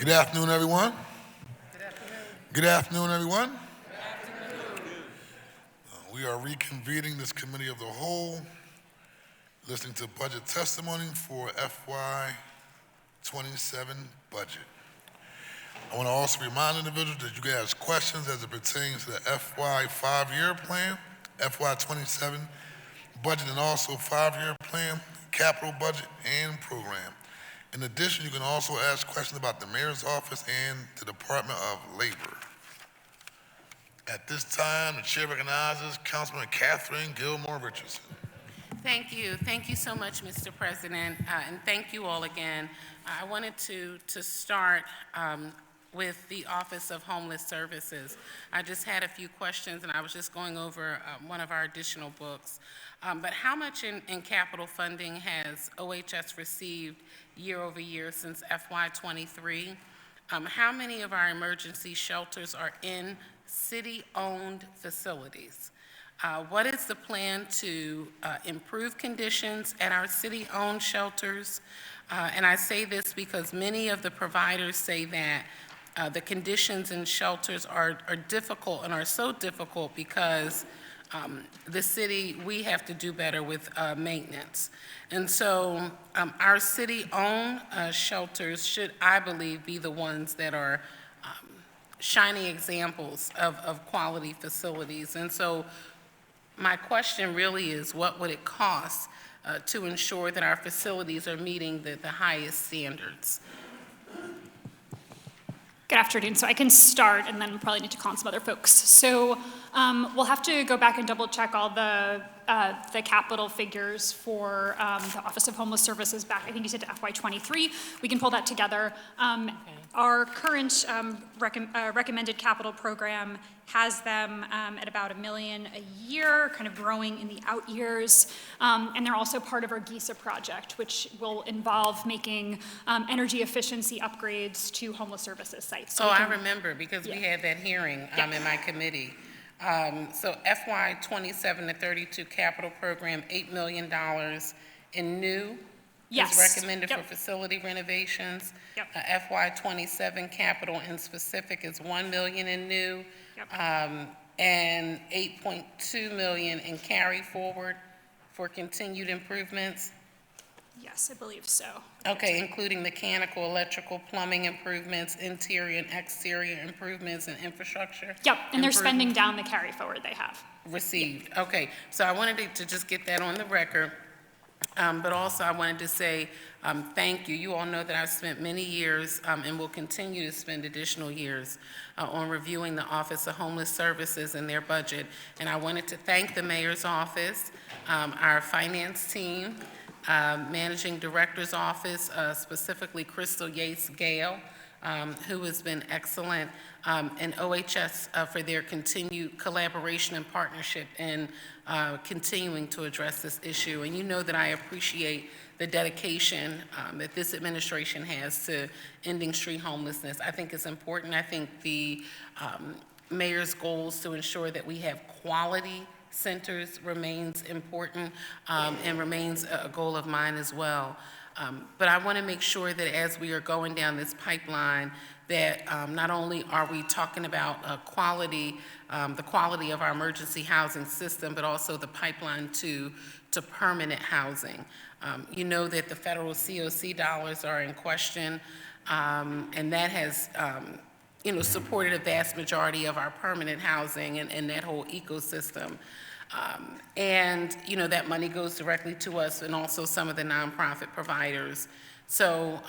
Good afternoon, everyone. Good afternoon, everyone. We are reconvening this committee of the whole, listening to budget testimony for FY 27 budget. I want to also remind individuals that you can ask questions as it pertains to the FY 5-year plan, FY 27 budget, and also 5-year plan, capital budget, and program. In addition, you can also ask questions about the mayor's office and the Department of Labor. At this time, the chair recognizes Councilman Catherine Gilmore Richardson. Thank you. Thank you so much, Mr. President, and thank you all again. I wanted to start with the Office of Homeless Services. I just had a few questions, and I was just going over one of our additional books. But how much in capital funding has OHS received year over year since FY23? How many of our emergency shelters are in city-owned facilities? What is the plan to improve conditions at our city-owned shelters? And I say this because many of the providers say that the conditions in shelters are difficult and are so difficult because the city, we have to do better with maintenance. And so our city-owned shelters should, I believe, be the ones that are shining examples of quality facilities. And so my question really is, what would it cost to ensure that our facilities are meeting the highest standards? Good afternoon. So I can start and then probably need to call on some other folks. So we'll have to go back and double check all the capital figures for the Office of Homeless Services back, I think you said to FY23. We can pull that together. Okay. Our current recommended capital program has them at about $1 million a year, kind of growing in the out years. And they're also part of our GISA project, which will involve making energy efficiency upgrades to homeless services sites. So I remember because we had that hearing in my committee. So FY 27 to 32 capital program, $8 million in new is recommended for facility renovations. FY 27 capital in specific is $1 million in new, and $8.2 million in carry forward for continued improvements. Yes, I believe so. Okay, including mechanical, electrical, plumbing improvements, interior and exterior improvements, and infrastructure. Yep, and they're spending down the carry forward they have. Received. Yep. Okay, so I wanted to just get that on the record. But also I wanted to say thank you. You all know that I've spent many years and will continue to spend additional years on reviewing the Office of Homeless Services and their budget. And I wanted to thank the Mayor's Office, our finance team, Managing Director's Office, specifically Crystal Yates-Gale, who has been excellent, and OHS for their continued collaboration and partnership in continuing to address this issue. And you know that I appreciate the dedication that this administration has to ending street homelessness. I think it's important. I think the mayor's goals to ensure that we have quality centers remains important and remains a goal of mine as well. But I want to make sure that as we are going down this pipeline, that not only are we talking about the quality of our emergency housing system, but also the pipeline to permanent housing. You know that the federal COC dollars are in question, and that has supported a vast majority of our permanent housing and that whole ecosystem. And that money goes directly to us and also some of the nonprofit providers. So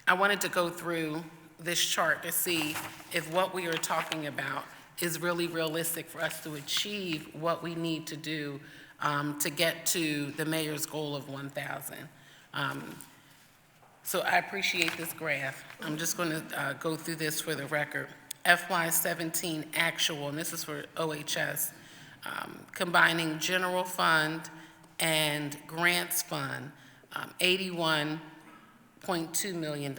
I wanted to go through this chart to see if what we are talking about is really realistic for us to achieve what we need to do to get to the mayor's goal of 1,000. So I appreciate this graph. I'm just going to go through this for the record. FY17 actual, and this is for OHS, combining general fund and grants fund, $81.2 million.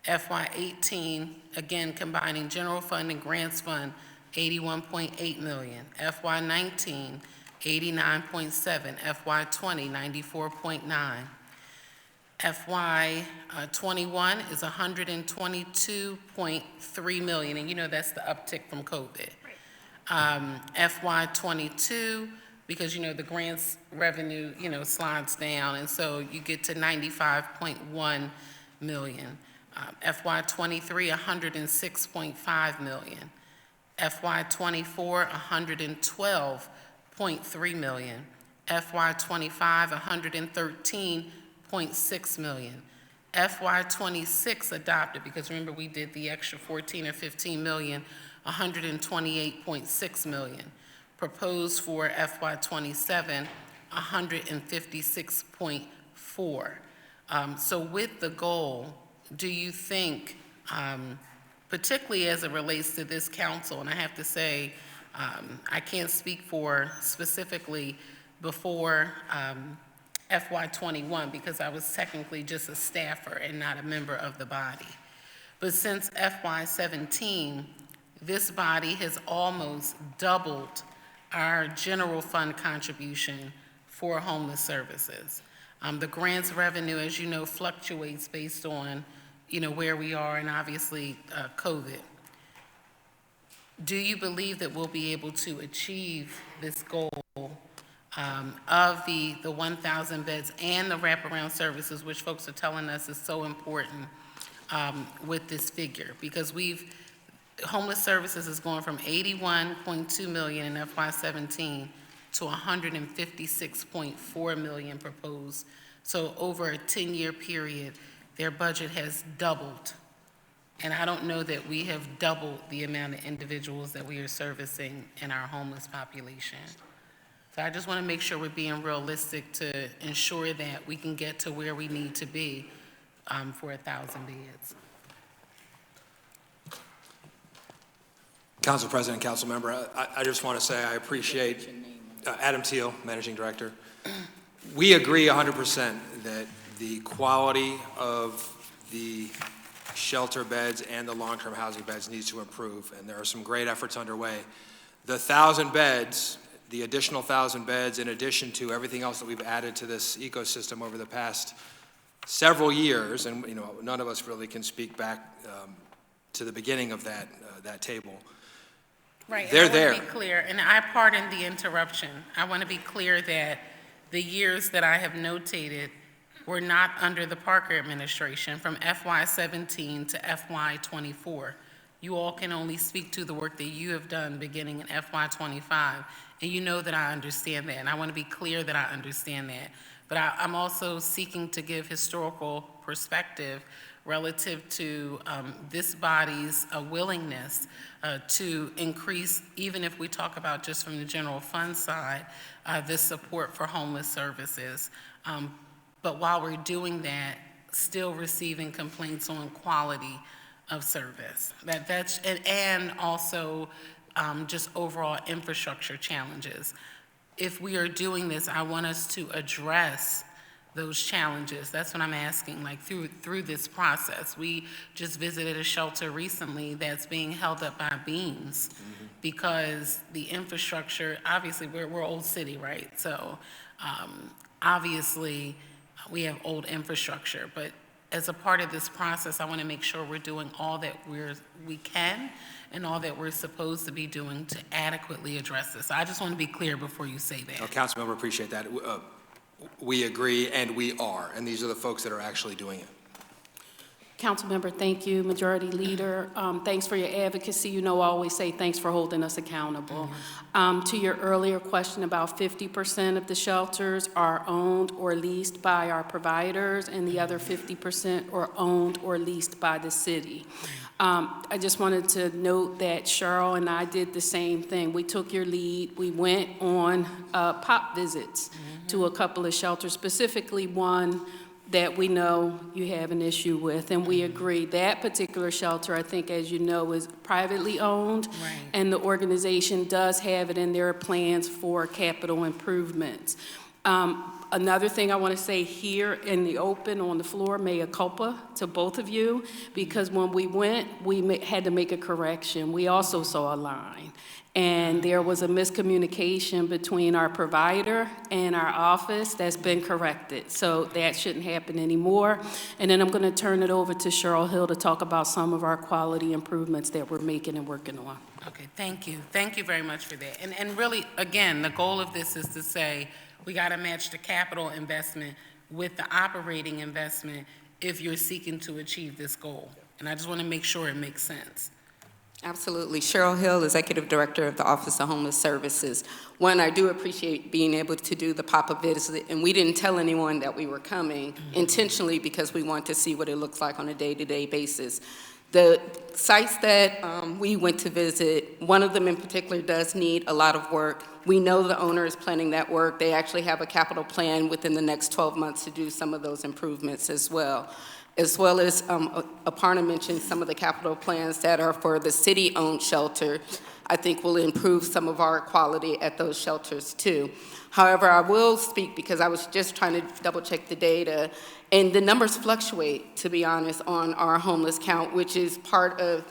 FY18, again, combining general fund and grants fund, $81.8 million. FY19, $89.7. FY20, $94.9. FY '21 is $122.3 million, and you know that's the uptick from COVID. FY '22, because you know the grants revenue, slides down, and so you get to $95.1 million. FY '23, $106.5 million. FY '24, $112.3 million. FY '25, $113.6 million. FY '26 adopted, because remember we did the extra 14 or 15 million, $128.6 million. Proposed for FY '27, $156.4. So with the goal, do you think, particularly as it relates to this council, and I have to say, I can't speak for specifically before FY '21 because I was technically just a staffer and not a member of the body. But since FY '17, this body has almost doubled our general fund contribution for homeless services. The grants revenue, as you know, fluctuates based on, where we are and obviously COVID. Do you believe that we'll be able to achieve this goal of the 1,000 beds and the wraparound services, which folks are telling us is so important with this figure? Because homeless services is going from $81.2 million in FY '17 to $156.4 million proposed. So over a 10-year period, their budget has doubled. And I don't know that we have doubled the amount of individuals that we are servicing in our homeless population. So I just want to make sure we're being realistic to ensure that we can get to where we need to be for 1,000 beds. Council President, Council Member, I just want to say I appreciate Adam Teal, Managing Director. We agree 100% that the quality of the shelter beds and the long-term housing beds needs to improve, and there are some great efforts underway. The 1,000 beds, the additional 1,000 beds, in addition to everything else that we've added to this ecosystem over the past several years, and none of us really can speak back to the beginning of that table. Right, They're and I there. want to be clear, and I pardon the interruption. I want to be clear that the years that I have notated were not under the Parker administration, from FY '17 to FY '24. You all can only speak to the work that you have done beginning in FY '25, and you know that I understand that, and I want to be clear that I understand that. But I'm also seeking to give historical perspective relative to this body's willingness to increase, even if we talk about just from the general fund side, this support for homeless services. But while we're doing that, still receiving complaints on quality of service. And also just overall infrastructure challenges. If we are doing this, I want us to address those challenges. That's what I'm asking, like through this process. We just visited a shelter recently that's being held up by beams because the infrastructure, obviously we're Old City, right? So obviously we have old infrastructure, but as a part of this process, I want to make sure we're doing all that we can and all that we're supposed to be doing to adequately address this. So I just want to be clear before you say that. Councilmember, appreciate that. We agree, and we are, and these are the folks that are actually doing it. Councilmember, thank you. Majority Leader, thanks for your advocacy. I always say thanks for holding us accountable. To your earlier question, about 50% of the shelters are owned or leased by our providers, and the other 50% are owned or leased by the city. I just wanted to note that Cheryl and I did the same thing. We took your lead. We went on pop visits to a couple of shelters, specifically one that we know you have an issue with, and we agree. That particular shelter, I think, as you know, is privately owned, Right. and the organization does have it in their plans for capital improvements. Another thing I want to say here in the open, on the floor, mea culpa to both of you, because when we went, had to make a correction. We also saw a line, and there was a miscommunication between our provider and our office that's been corrected. So that shouldn't happen anymore. And then I'm going to turn it over to Cheryl Hill to talk about some of our quality improvements that we're making and working on. Okay, thank you. Thank you very much for that. And really, again, the goal of this is to say, we got to match the capital investment with the operating investment if you're seeking to achieve this goal. And I just want to make sure it makes sense. Absolutely. Cheryl Hill, Executive Director of the Office of Homeless Services. One, I do appreciate being able to do the pop-up visit, and we didn't tell anyone that we were coming intentionally because we want to see what it looks like on a day-to-day basis. The sites that we went to visit, one of them in particular does need a lot of work. We know the owner is planning that work. They actually have a capital plan within the next 12 months to do some of those improvements as well as Aparna mentioned some of the capital plans that are for the city-owned shelter. I think will improve some of our quality at those shelters too. However, I will speak because I was just trying to double-check the data, and the numbers fluctuate, to be honest, on our homeless count, which is part of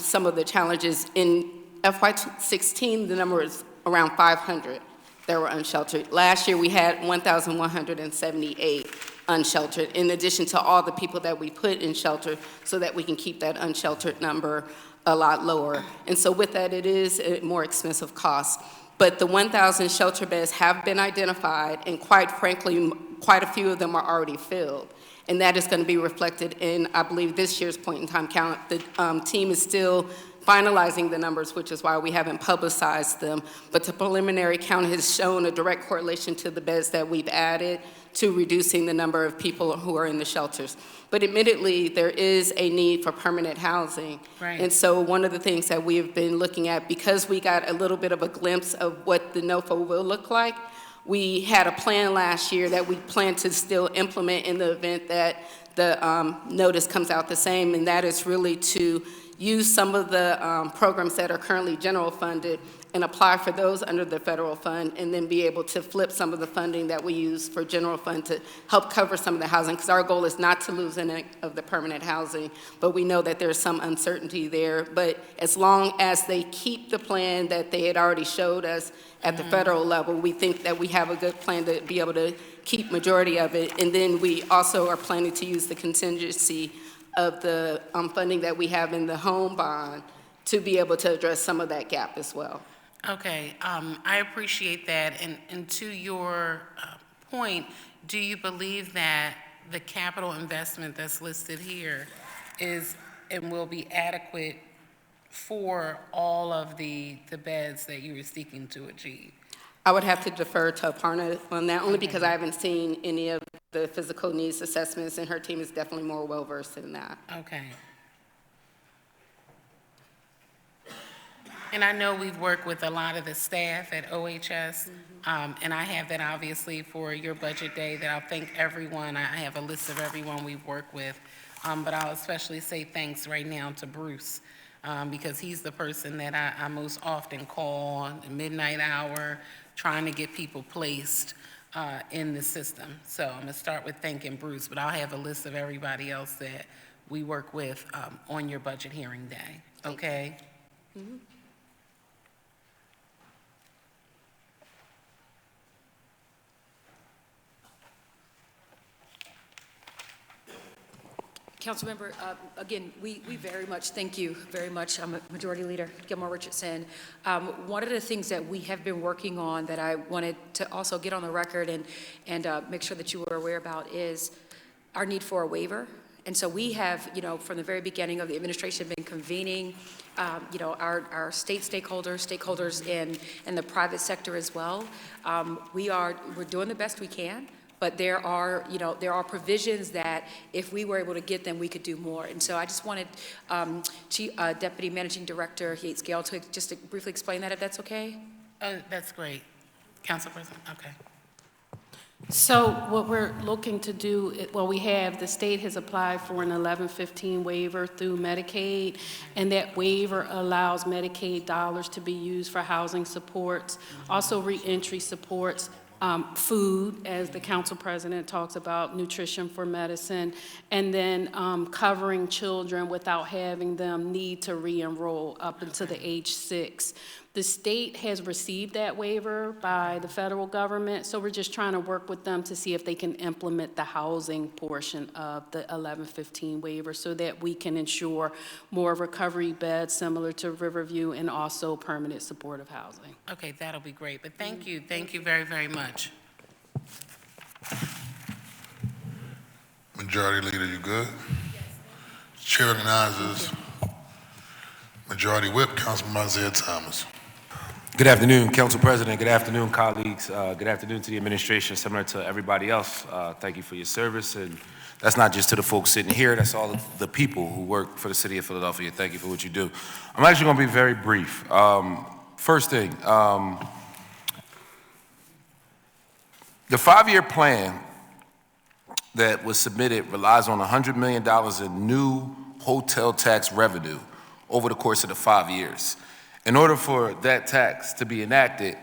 some of the challenges. In FY16, the number is around 500 that were unsheltered. Last year, we had 1,178 unsheltered, in addition to all the people that we put in shelter so that we can keep that unsheltered number a lot lower. And so with that, it is a more expensive cost. But the 1,000 shelter beds have been identified, and quite frankly, quite a few of them are already filled. And that is going to be reflected in, I believe, this year's point-in-time count. The team is still finalizing the numbers, which is why we haven't publicized them. But the preliminary count has shown a direct correlation to the beds that we've added to reducing the number of people who are in the shelters. But admittedly, there is a need for permanent housing. Right. And so one of the things that we have been looking at, because we got a little bit of a glimpse of what the NOFA will look like, we had a plan last year that we plan to still implement in the event that the notice comes out the same, and that is really to use some of the programs that are currently general funded and apply for those under the federal fund, and then be able to flip some of the funding that we use for general fund to help cover some of the housing, because our goal is not to lose any of the permanent housing, but we know that there's some uncertainty there. But as long as they keep the plan that they had already showed us at the federal level, we think that we have a good plan to be able to keep majority of it. And then we also are planning to use the contingency of the funding that we have in the home bond to be able to address some of that gap as well. Okay, I appreciate that. And to your point, do you believe that the capital investment that's listed here is and will be adequate for all of the beds that you were seeking to achieve? I would have to defer to Aparna on that, only because I haven't seen any of the physical needs assessments, and her team is definitely more well-versed in that. Okay. And I know we've worked with a lot of the staff at OHS, and I have that obviously for your budget day, that I'll thank everyone. I have a list of everyone we've worked with, but I'll especially say thanks right now to Bruce, because he's the person that I most often call at the midnight hour, trying to get people placed in the system. So I'm gonna start with thanking Bruce, but I'll have a list of everybody else that we work with on your budget hearing day, okay? Mm-hmm. Councilmember, again, we very much thank you very much. I'm Majority Leader Gilmore Richardson. One of the things that we have been working on that I wanted to also get on the record and make sure that you were aware about is our need for a waiver. And so we have, from the very beginning of the administration, been convening, our state stakeholders in the private sector as well. We're doing the best we can. But there are provisions that if we were able to get them, we could do more. And so I just wanted Deputy Managing Director Yates Gale to just briefly explain that, if that's okay. Oh, that's great. Council President, okay. So what we're looking to do, the state has applied for an 1115 waiver through Medicaid, and that waiver allows Medicaid dollars to be used for housing supports, also reentry supports, food, as the council president talks about, nutrition for medicine, and then covering children without having them need to re-enroll up until the age 6. The state has received that waiver by the federal government, so we're just trying to work with them to see if they can implement the housing portion of the 1115 waiver so that we can ensure more recovery beds similar to Riverview and also permanent supportive housing. Okay, that'll be great, but thank you very, very much. Majority Leader, you good? Chair recognizes Majority Whip, Councilman Isaiah Thomas. Good afternoon, Council President. Good afternoon, colleagues. Good afternoon to the administration, similar to everybody else. Thank you for your service. And that's not just to the folks sitting here, that's all of the people who work for the city of Philadelphia. Thank you for what you do. I'm actually going to be very brief. First thing, the 5-year plan that was submitted relies on $100 million in new hotel tax revenue over the course of the 5 years. In order for that tax to be enacted,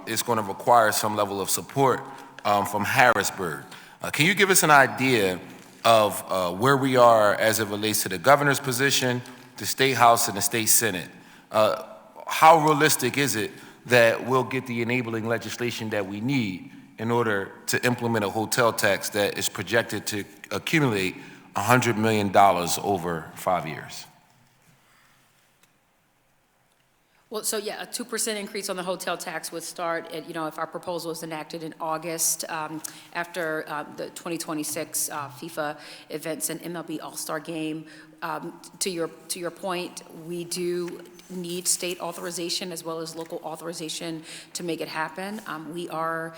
it's going to require some level of support from Harrisburg. Can you give us an idea of where we are as it relates to the governor's position, the State House, and the State Senate? How realistic is it that we'll get the enabling legislation that we need in order to implement a hotel tax that is projected to accumulate $100 million over 5 years? Well, so yeah, a 2% increase on the hotel tax would start at, if our proposal is enacted in August, after the 2026 FIFA events and MLB All-Star Game. To your point, we do need state authorization as well as local authorization to make it happen. We are,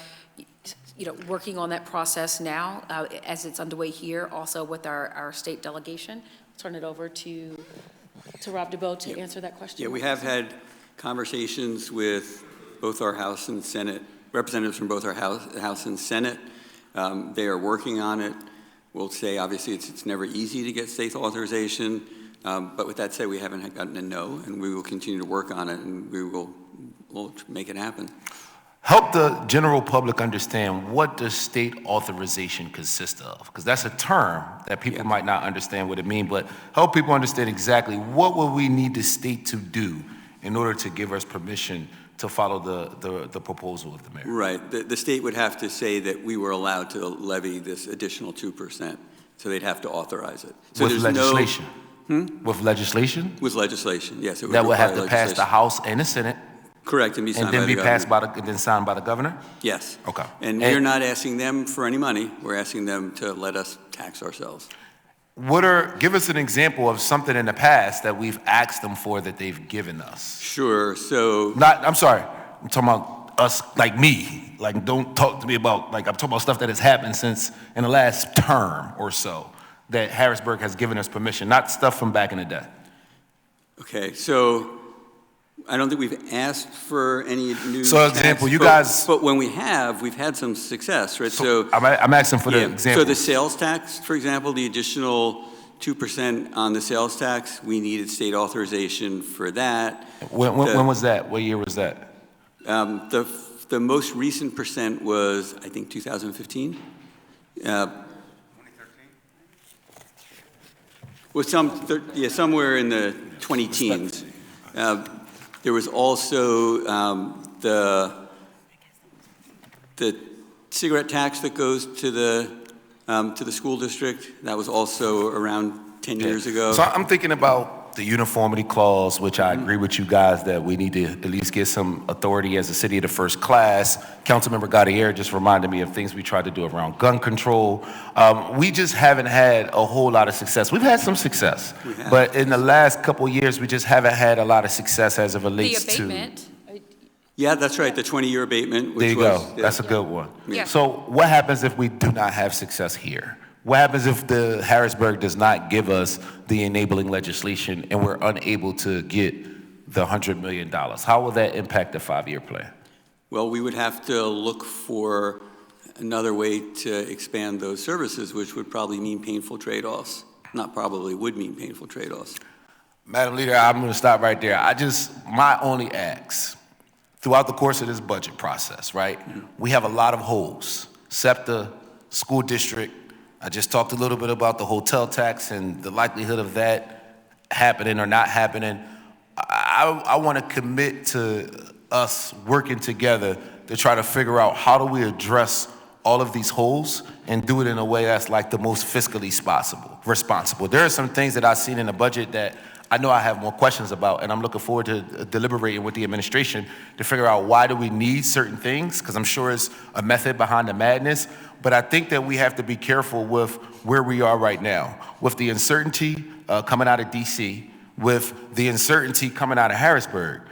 working on that process now as it's underway here, also with our state delegation. Turn it over to Rob DeBoe to answer that question. Yeah, we have had conversations with both our House and Senate, representatives from both our House and Senate. They are working on it. We'll say, obviously, it's never easy to get state authorization, but with that said, we haven't gotten a no, and we will continue to work on it, and we'll make it happen. Help the general public understand what does state authorization consist of, because that's a term that people might not understand what it means, but help people understand exactly what will we need the state to do in order to give us permission to follow the proposal of the mayor. Right. The state would have to say that we were allowed to levy this additional 2%, so they'd have to authorize it. So With legislation? With legislation? With legislation, yes. It would that would have to require pass the House and the Senate? Correct, and be signed and then by be the passed governor. and then signed by the governor? Yes. Okay. And we're not asking them for any money. We're asking them to let us tax ourselves. Give us an example of something in the past that we've asked them for that they've given us. Sure, so... I'm sorry, I'm talking about us, like me. Like, don't talk to me about, I'm talking about stuff that has happened since in the last term or so that Harrisburg has given us permission, not stuff from back in the day. Okay, so I don't think we've asked for any new So, example, tax, you guys... But when we have, we've had some success, right? So I'm asking for the example. So the sales tax, for example, the additional 2% on the sales tax, we needed state authorization for that. When was that? What year was that? The most recent percent was, I think, 2015. 2013? Well, somewhere in the 20 teens. There was also the cigarette tax that goes to the school district. That was also around 10 years ago. So I'm thinking about the uniformity clause, which I agree with you guys that we need to at least get some authority as a city of the first class. Councilmember Gaudier just reminded me of things we tried to do around gun control. We just haven't had a whole lot of success. We've had some success, but in the last couple of years, we just haven't had a lot of success as it relates to... The abatement. Yeah, that's right, the 20-year abatement. There you go. That's a good one. Yeah. So what happens if we do not have success here? What happens if the Harrisburg does not give us the enabling legislation and we're unable to get the $100 million? How will that impact the 5-year plan? Well, we would have to look for another way to expand those services, which would probably mean painful trade-offs. Not probably, would mean painful trade-offs. Madam Leader, I'm going to stop right there. My only ask throughout the course of this budget process, right, we have a lot of holes. SEPTA, school district, I just talked a little bit about the hotel tax and the likelihood of that happening or not happening. I want to commit to us working together to try to figure out how do we address all of these holes and do it in a way that's like the most fiscally responsible. There are some things that I've seen in the budget that I know I have more questions about, and I'm looking forward to deliberating with the administration to figure out why do we need certain things, because I'm sure it's a method behind the madness. But I think that we have to be careful with where we are right now, with the uncertainty coming out of DC, with the uncertainty coming out of Harrisburg,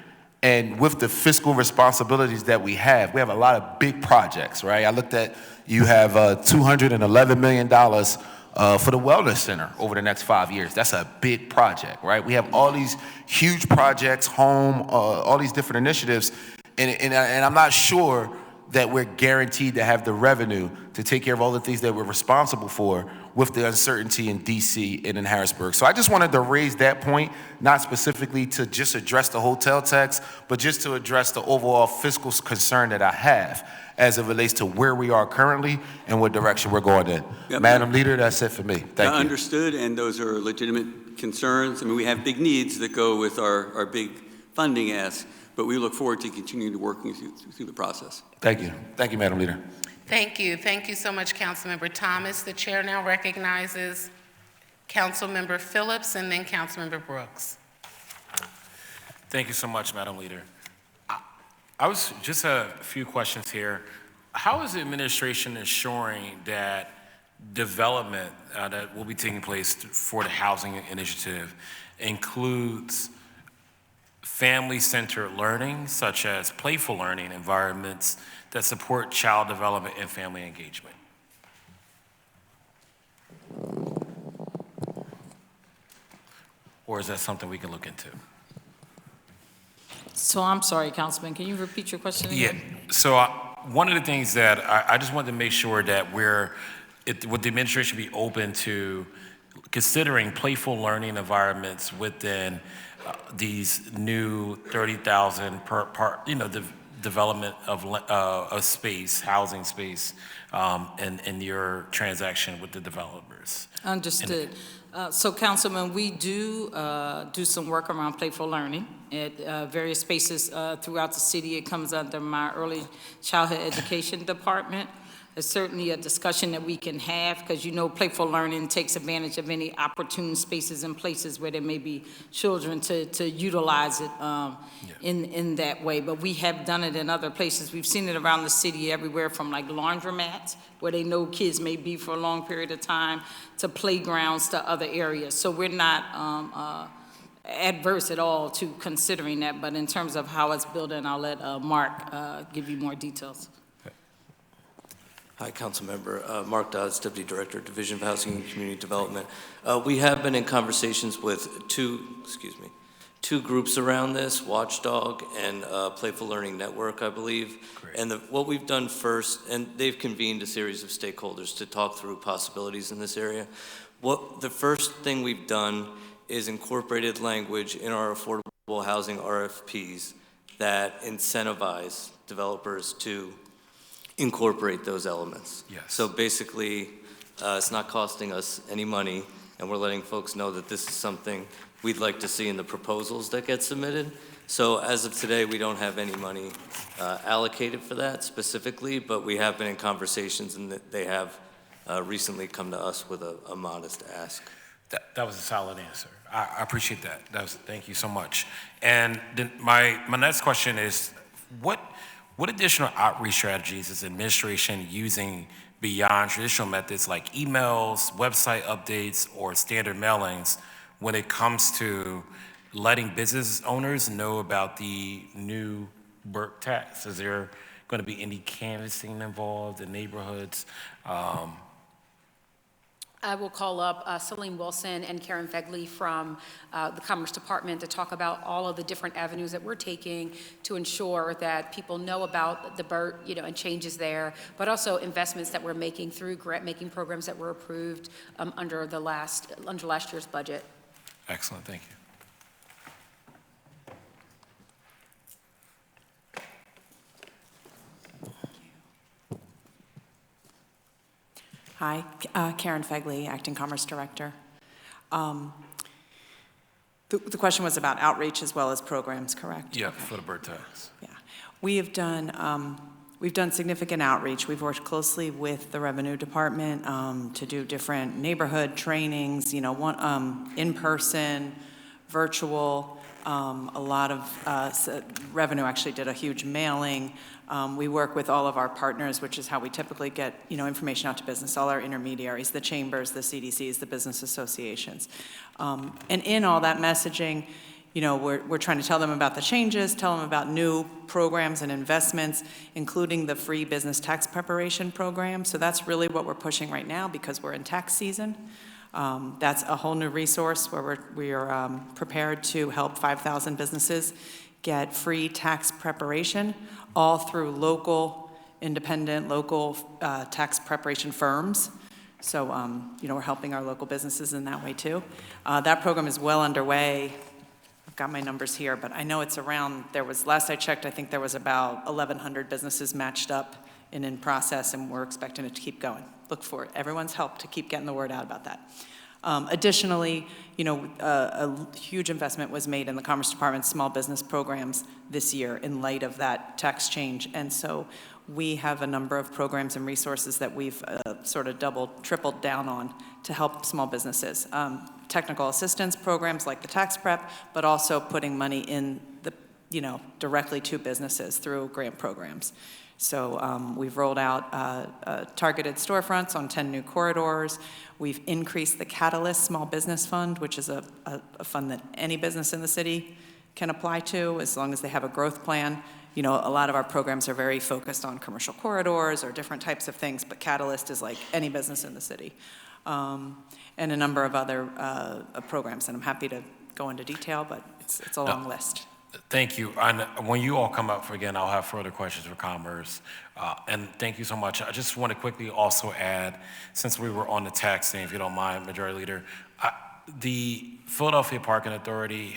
and with the fiscal responsibilities that we have a lot of big projects, right? I looked at, you have $211 million for the Wellness Center over the next 5 years. That's a big project, right? We have all these huge projects, all these different initiatives, and I'm not sure that we're guaranteed to have the revenue to take care of all the things that we're responsible for with the uncertainty in DC and in Harrisburg. So I just wanted to raise that point, not specifically to just address the hotel tax, but just to address the overall fiscal concern that I have as it relates to where we are currently and what direction we're going in. Yep. Madam Leader, that's it for me. Thank you. Understood, and those are legitimate concerns. I mean, we have big needs that go with our big funding asks, but we look forward to continuing to working through the process. Thank you. Thank you, Madam Leader. Thank you. Thank you so much, Councilmember Thomas. The chair now recognizes Councilmember Phillips and then Councilmember Brooks. Thank you so much, Madam Leader. I was just a few questions here. How is the administration ensuring that development that will be taking place for the housing initiative includes family-centered learning, such as playful learning environments that support child development and family engagement? Or is that something we can look into? So I'm sorry, Councilman, can you repeat your question again? Yeah, so one of the things that I just wanted to make sure that would the administration be open to considering playful learning environments within these new 30,000 development of space, housing space, in your transaction with the developers? Understood. So Councilman, we do some work around playful learning at various spaces throughout the city. It comes under my early childhood education department. It's certainly a discussion that we can have, because playful learning takes advantage of any opportune spaces and places where there may be children to utilize it in that way. But we have done it in other places. We've seen it around the city everywhere from like laundromats, where they know kids may be for a long period of time, to playgrounds, to other areas. So we're not adverse at all to considering that, but in terms of how it's built in, I'll let Mark give you more details. Hi, Councilmember. Mark Dodds, Deputy Director, Division of Housing and Community Development. We have been in conversations with two groups around this, Watchdog and Playful Learning Network, I believe. Great. And what we've done first, and they've convened a series of stakeholders to talk through possibilities in this area. The first thing we've done is incorporated language in our affordable housing RFPs that incentivize developers to incorporate those elements. Yes. So basically, it's not costing us any money, and we're letting folks know that this is something we'd like to see in the proposals that get submitted. So as of today, we don't have any money allocated for that specifically, but we have been in conversations, and they have recently come to us with a modest ask. That was a solid answer. I appreciate that. Thank you so much. And then my next question is, what additional outreach strategies is administration using beyond traditional methods like emails, website updates, or standard mailings when it comes to letting business owners know about the new Burke tax? Is there going to be any canvassing involved in neighborhoods? I will call up Celine Wilson and Karen Fegley from the Commerce Department to talk about all of the different avenues that we're taking to ensure that people know about the BERT, and changes there, but also investments that we're making through grant-making programs that were approved under last year's budget. Excellent, thank you. Hi, Karen Fegley, Acting Commerce Director. The question was about outreach as well as programs, correct? Yeah, for the bird tax. Yeah. We've done significant outreach. We've worked closely with the Revenue Department to do different neighborhood trainings, in-person, virtual. A lot of Revenue actually did a huge mailing. We work with all of our partners, which is how we typically get, information out to business, all our intermediaries, the chambers, the CDCs, the business associations. And in all that messaging, we're trying to tell them about the changes, tell them about new programs and investments, including the free business tax preparation program. So that's really what we're pushing right now because we're in tax season. That's a whole new resource where we are prepared to help 5,000 businesses get free tax preparation, all through independent local tax preparation firms. So, we're helping our local businesses in that way too. That program is well underway. I've got my numbers here, but I know it's around, last I checked, I think there was about 1,100 businesses matched up and in process, and we're expecting it to keep going. Look for everyone's help to keep getting the word out about that. Additionally, a huge investment was made in the Commerce Department's small business programs this year in light of that tax change. And so we have a number of programs and resources that we've sort of tripled down on to help small businesses. Technical assistance programs like the tax prep, but also putting money in directly to businesses through grant programs. So we've rolled out targeted storefronts on 10 new corridors. We've increased the Catalyst Small Business Fund, which is a fund that any business in the city can apply to as long as they have a growth plan. A lot of our programs are very focused on commercial corridors or different types of things, but Catalyst is like any business in the city. And a number of other programs, and I'm happy to go into detail, but it's a long list. Thank you. And when you all come up again, I'll have further questions for Commerce. And thank you so much. I just want to quickly also add, since we were on the tax thing, if you don't mind, Majority Leader, the Philadelphia Parking Authority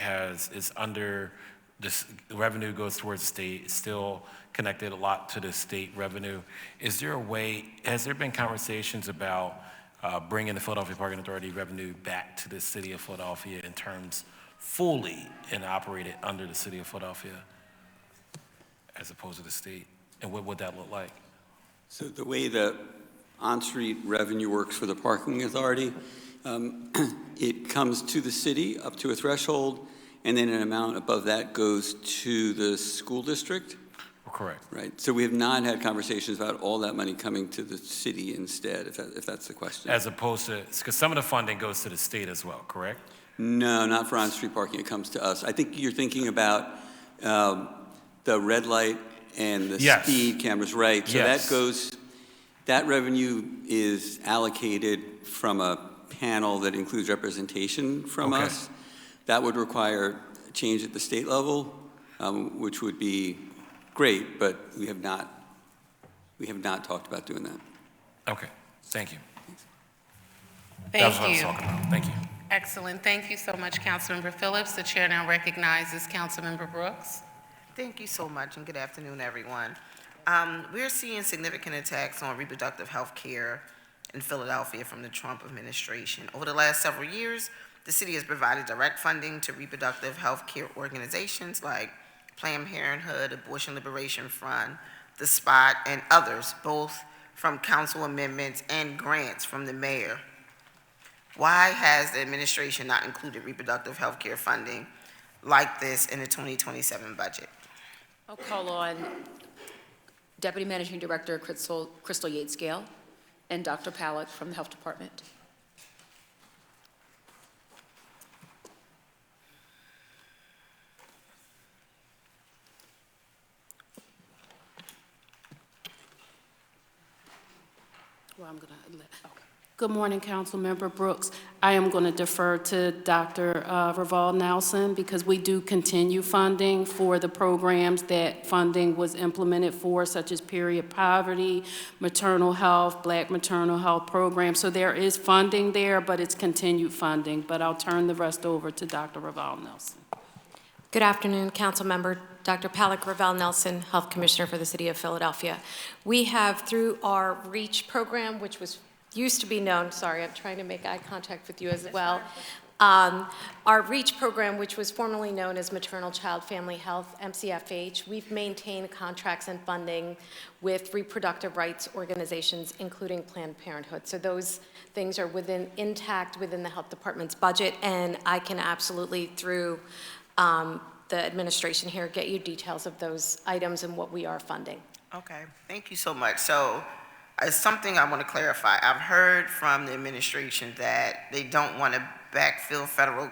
is under this revenue goes towards the state. It's still connected a lot to the state revenue. Is there a way? Has there been conversations about bringing the Philadelphia Parking Authority revenue back to the city of Philadelphia in terms fully and operated under the city of Philadelphia as opposed to the state? And what would that look like? So the way the on-street revenue works for the parking authority, it comes to the city up to a threshold, and then an amount above that goes to the school district. Correct. Right. So we have not had conversations about all that money coming to the city instead, if that's the question. As opposed to, because some of the funding goes to the state as well, correct? No, not for on-street parking. It comes to us. I think you're thinking about the red light and the speed cameras, right? So that revenue is allocated from a panel that includes representation from us. That would require a change at the state level, which would be great, but we have not talked about doing that. Okay, thank you. Thank That's what I was you. talking about. Thank you. Excellent. Thank you so much, Councilmember Phillips. The chair now recognizes Councilmember Brooks. Thank you so much, and good afternoon, everyone. We're seeing significant attacks on reproductive health care in Philadelphia from the Trump administration. Over the last several years, the city has provided direct funding to reproductive health care organizations like Planned Parenthood, Abortion Liberation Front, The Spot, and others, both from council amendments and grants from the mayor. Why has the administration not included reproductive health care funding like this in the 2027 budget? I'll call on Deputy Managing Director Crystal Yates-Gale and Dr. Pollack from the Health Department. Good morning, Councilmember Brooks. I am going to defer to Dr. Raval Nelson because we do continue funding for the programs that funding was implemented for, such as period poverty, maternal health, Black maternal health programs. So there is funding there, but it's continued funding. But I'll turn the rest over to Dr. Raval Nelson. Good afternoon, Councilmember. Dr. Pollack Ravel Nelson, Health Commissioner for the City of Philadelphia. We have, through our REACH program, which was used to be known, sorry, I'm trying to make eye contact with you as well. Our REACH program, which was formerly known as Maternal Child Family Health, MCFH, we've maintained contracts and funding with reproductive rights organizations, including Planned Parenthood. So those things are intact within the health department's budget, and I can absolutely, through the administration here, get you details of those items and what we are funding. Okay, thank you so much. So, it's something I want to clarify. I've heard from the administration that they don't want to backfill federal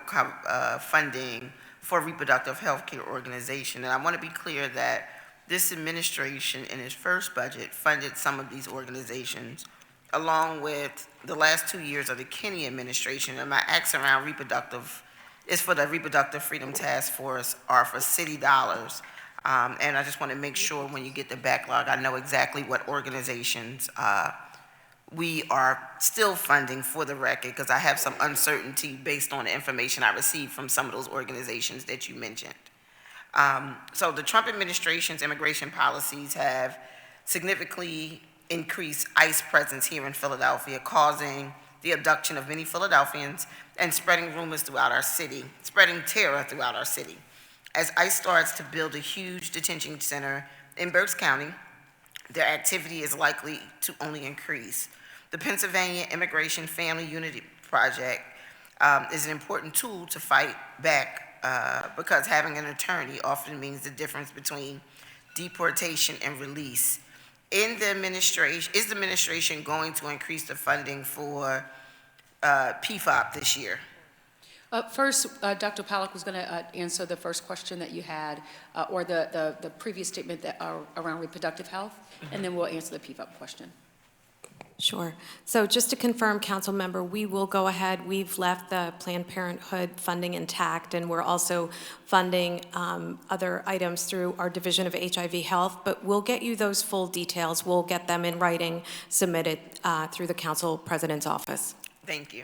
funding for reproductive health care organization. And I want to be clear that this administration, in its first budget, funded some of these organizations, along with the last 2 years of the Kenney administration. And my acts around reproductive is for the Reproductive Freedom Task Force are for city dollars. And I just want to make sure when you get the backlog, I know exactly what organizations we are still funding for the record, because I have some uncertainty based on the information I received from some of those organizations that you mentioned. So the Trump administration's immigration policies have significantly increased ICE presence here in Philadelphia, causing the abduction of many Philadelphians and spreading rumors throughout our city, spreading terror throughout our city. As ICE starts to build a huge detention center in Berks County, their activity is likely to only increase. The Pennsylvania Immigration Family Unity Project is an important tool to fight back because having an attorney often means the difference between deportation and release. In the administration, is the administration going to increase the funding for PFOP this year? First, Dr. Pollack was going to answer the first question that you had, or the previous statement that around reproductive health, and then we'll answer the PFOP question. Sure. So just to confirm, council member, we will go ahead. We've left the Planned Parenthood funding intact, and we're also funding other items through our Division of HIV Health, but we'll get you those full details. We'll get them in writing, submitted through the council president's office. Thank you.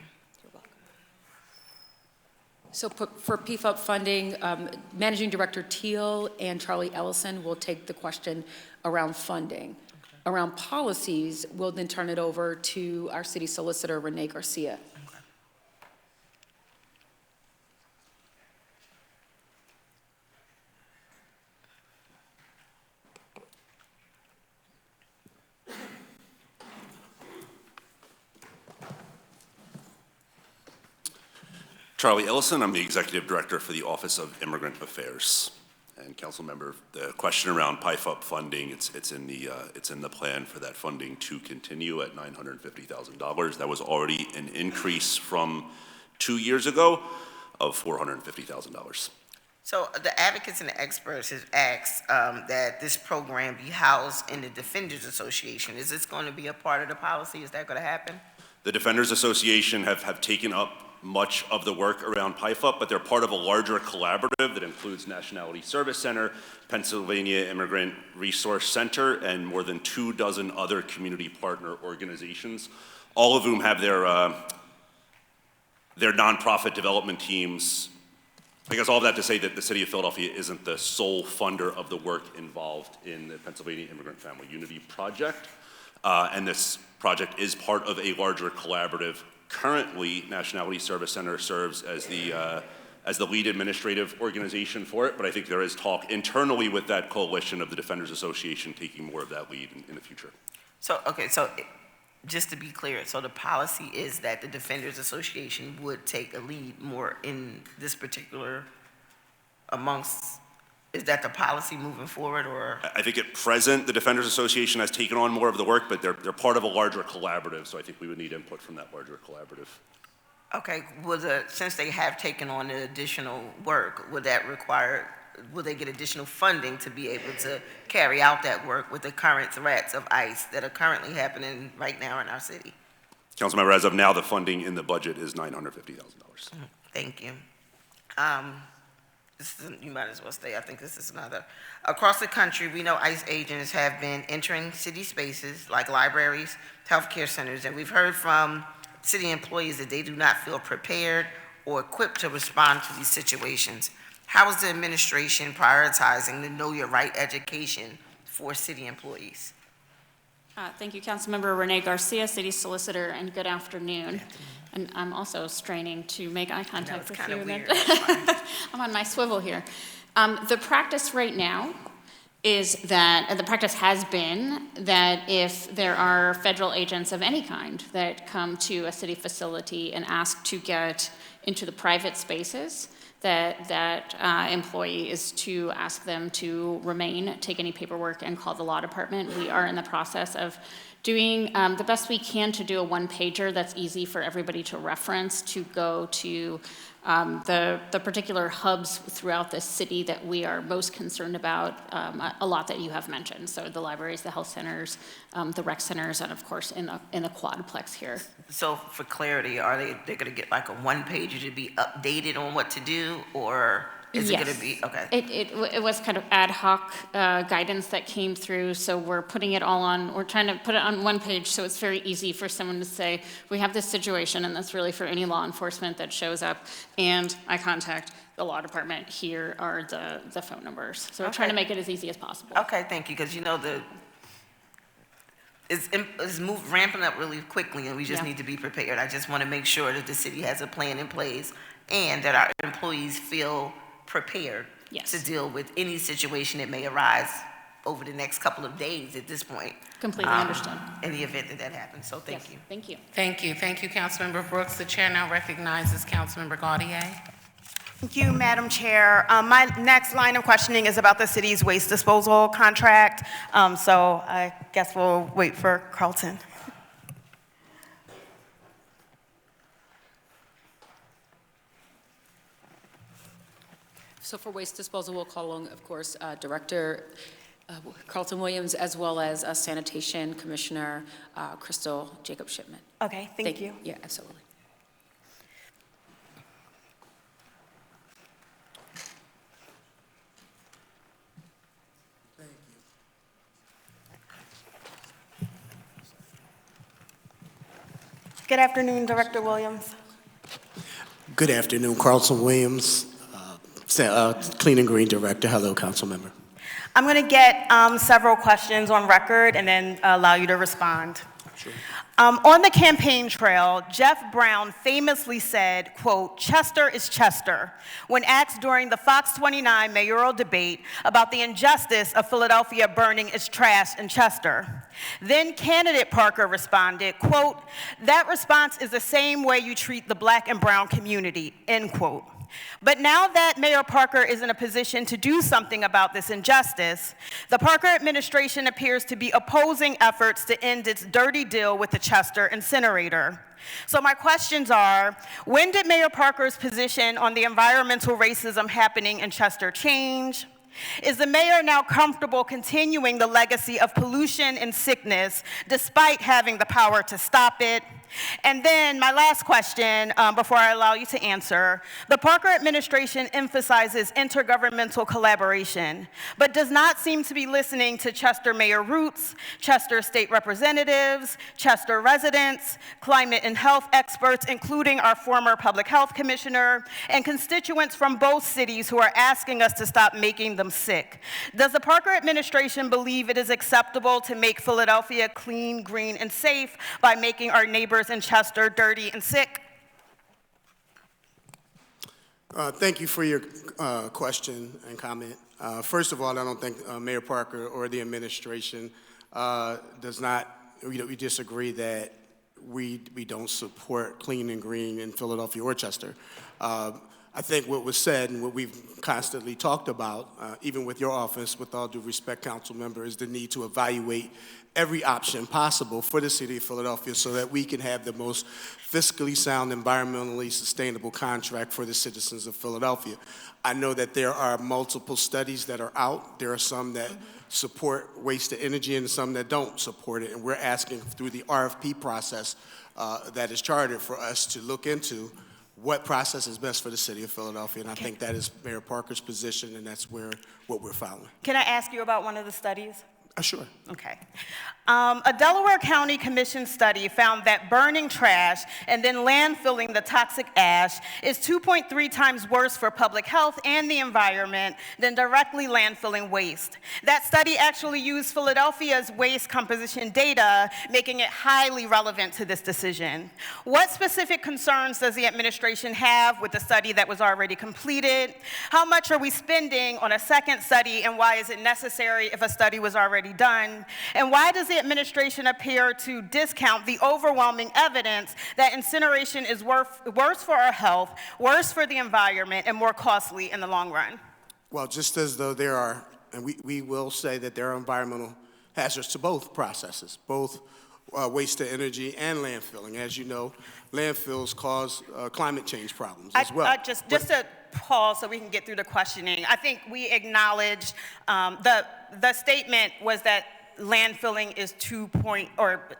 So for PFOP funding, Managing Director Teal and Charlie Ellison will take the question around funding. Okay. Around policies, we'll then turn it over to our city solicitor, Renee Garcia. Okay. Charlie Ellison, I'm the Executive Director for the Office of Immigrant Affairs. And Council Member, the question around PIFUP funding, it's in the plan for that funding to continue at $950,000. That was already an increase from 2 years ago of $450,000. So the advocates and the experts have asked that this program be housed in the Defenders Association. Is this going to be a part of the policy? Is that going to happen? The Defenders Association have taken up much of the work around PIFUP, but they're part of a larger collaborative that includes Nationality Service Center, Pennsylvania Immigrant Resource Center, and more than 24 other community partner organizations, all of whom have their nonprofit development teams. I guess all of that to say that the City of Philadelphia isn't the sole funder of the work involved in the Pennsylvania Immigrant Family Unity Project, and this project is part of a larger collaborative. Currently, Nationality Service Center serves as the lead administrative organization for it, but I think there is talk internally with that coalition of the Defenders Association taking more of that lead in the future. So, okay, so just to be clear, so the policy is that the Defenders Association would take a lead more in this particular is that the policy moving forward, or? I think at present, the Defenders Association has taken on more of the work, but they're part of a larger collaborative, so I think we would need input from that larger collaborative. Okay, since they have taken on the additional work, would they get additional funding to be able to carry out that work with the current threats of ICE that are currently happening right now in our city? Councilmember, as of now, the funding in the budget is $950,000. Thank you. You might as well stay. I think this is another. Across the country, we know ICE agents have been entering city spaces like libraries, healthcare centers, and we've heard from city employees that they do not feel prepared or equipped to respond to these situations. How is the administration prioritizing the Know Your Right education for city employees? Thank you, Councilmember Renee Garcia, City Solicitor, and good afternoon. And I'm also straining to make eye contact with you. Weird. I'm on my swivel here. The practice right now is that, the practice has been that if there are federal agents of any kind that come to a city facility and ask to get into the private spaces, that employee is to ask them to remain, take any paperwork, and call the law department. We are in the process of doing the best we can to do a one-pager that's easy for everybody to reference, to go to the particular hubs throughout the city that we are most concerned about, a lot that you have mentioned. So the libraries, the health centers, the rec centers, and of course in the quadplex here. So for clarity, they're gonna get like a one-pager to be updated on what to do, or is it gonna be, okay? It was kind of ad hoc guidance that came through, so we're putting it all on, we're trying to put it on one page so it's very easy for someone to say, we have this situation, and that's really for any law enforcement that shows up, and I contact the law department. Here are the phone numbers. So we're trying to make it as easy as possible. Okay, thank you, because you know it's ramping up really quickly, and we just need to be prepared. I just want to make sure that the city has a plan in place and that our employees feel prepared to deal with any situation that may arise over the next couple of days at this point. Completely understand. In the event that happens, so thank you. Thank you. Thank you. Thank you, Councilmember Brooks. The chair now recognizes Councilmember Gaudier. Thank you, Madam Chair. My next line of questioning is about the city's waste disposal contract. So I guess we'll wait for Carlton. So for waste disposal, we'll call along, of course, Director Carlton Williams, as well as Sanitation Commissioner Crystal Jacob Shipman. Okay, thank you. Yeah, absolutely. Good afternoon, Director Williams. Good afternoon, Carlton Williams, Clean and Green Director. Hello, Council Member. I'm going to get several questions on record and then allow you to respond. Sure. On the campaign trail, Jeff Brown famously said, quote, "Chester is Chester," when asked during the Fox 29 mayoral debate about the injustice of Philadelphia burning its trash in Chester. Then candidate Parker responded, quote, "That response is the same way you treat the black and brown community," end quote. But now that Mayor Parker is in a position to do something about this injustice, the Parker administration appears to be opposing efforts to end its dirty deal with the Chester incinerator. So my questions are, when did Mayor Parker's position on the environmental racism happening in Chester change? Is the mayor now comfortable continuing the legacy of pollution and sickness despite having the power to stop it? And then my last question, before I allow you to answer, the Parker administration emphasizes intergovernmental collaboration, but does not seem to be listening to Chester Mayor Roots, Chester state representatives, Chester residents, climate and health experts, including our former public health commissioner, and constituents from both cities who are asking us to stop making them sick. Does the Parker administration believe it is acceptable to make Philadelphia clean, green, and safe by making our neighbors in Chester dirty and sick? Thank you for your question and comment. First of all, I don't think Mayor Parker or the administration does not, we disagree that we don't support clean and green in Philadelphia or Chester. I think what was said and what we've constantly talked about, even with your office, with all due respect, council member, is the need to evaluate every option possible for the city of Philadelphia so that we can have the most fiscally sound, environmentally sustainable contract for the citizens of Philadelphia. I know that there are multiple studies that are out. There are some that support waste to energy and some that don't support it. And we're asking through the RFP process that is chartered for us to look into what process is best for the city of Philadelphia. And I think that is Mayor Parker's position, and that's what we're following. Can I ask you about one of the studies? Sure. Okay. A Delaware County Commission study found that burning trash and then landfilling the toxic ash is 2.3 times worse for public health and the environment than directly landfilling waste. That study actually used Philadelphia's waste composition data, making it highly relevant to this decision. What specific concerns does the administration have with the study that was already completed? How much are we spending on a second study, and why is it necessary if a study was already done? And why does the administration appear to discount the overwhelming evidence that incineration is worse for our health, worse for the environment, and more costly in the long run? Well, just as though there are, and we will say that there are environmental hazards to both processes, both waste to energy and landfilling. As you know, landfills cause climate change problems as well. Just to pause so we can get through the questioning, I think we acknowledged the statement was that landfilling is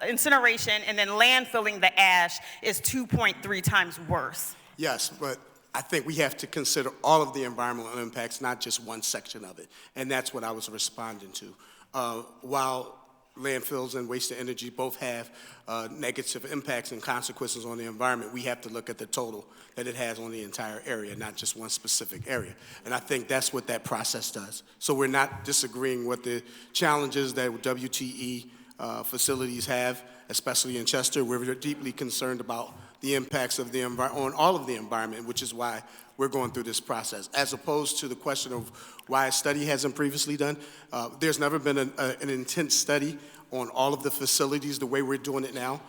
incineration and then landfilling the ash is 2.3 times worse. Yes, but I think we have to consider all of the environmental impacts, not just one section of it. And that's what I was responding to. While landfills and waste to energy both have negative impacts and consequences on the environment, we have to look at the total that it has on the entire area, not just one specific area. And I think that's what that process does. So we're not disagreeing with the challenges that WTE facilities have, especially in Chester. We're deeply concerned about the impacts of the on all of the environment, which is why we're going through this process. As opposed to the question of why a study hasn't previously done, there's never been an intense study on all of the facilities the way we're doing it now.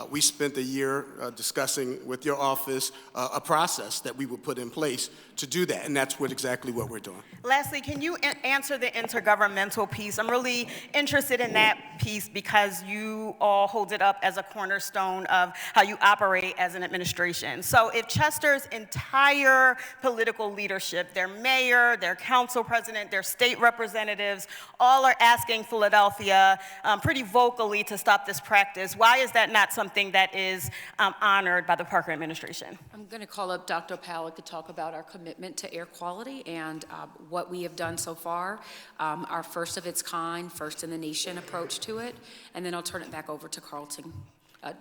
We spent a year discussing with your office a process that we would put in place to do that, and that's exactly what we're doing. Lastly, can you answer the intergovernmental piece? I'm really interested in that piece because you all hold it up as a cornerstone of how you operate as an administration. So if Chester's entire political leadership, their mayor, their council president, their state representatives, all are asking Philadelphia pretty vocally to stop this practice, why is that not something that is honored by the Parker administration? I'm going to call up Dr. Pollack to talk about our commitment to air quality and what we have done so far, our first of its kind, first in the nation approach to it, and then I'll turn it back over to Carlton,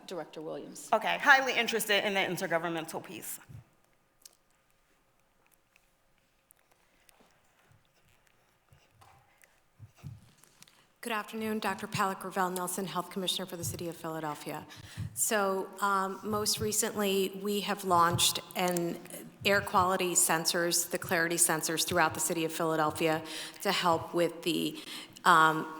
Director Williams. Okay, highly interested in the intergovernmental piece. Good afternoon, Dr. Pollack Ravel Nelson, Health Commissioner for the City of Philadelphia. So most recently, we have launched an air quality sensors, the Clarity sensors throughout the City of Philadelphia to help with the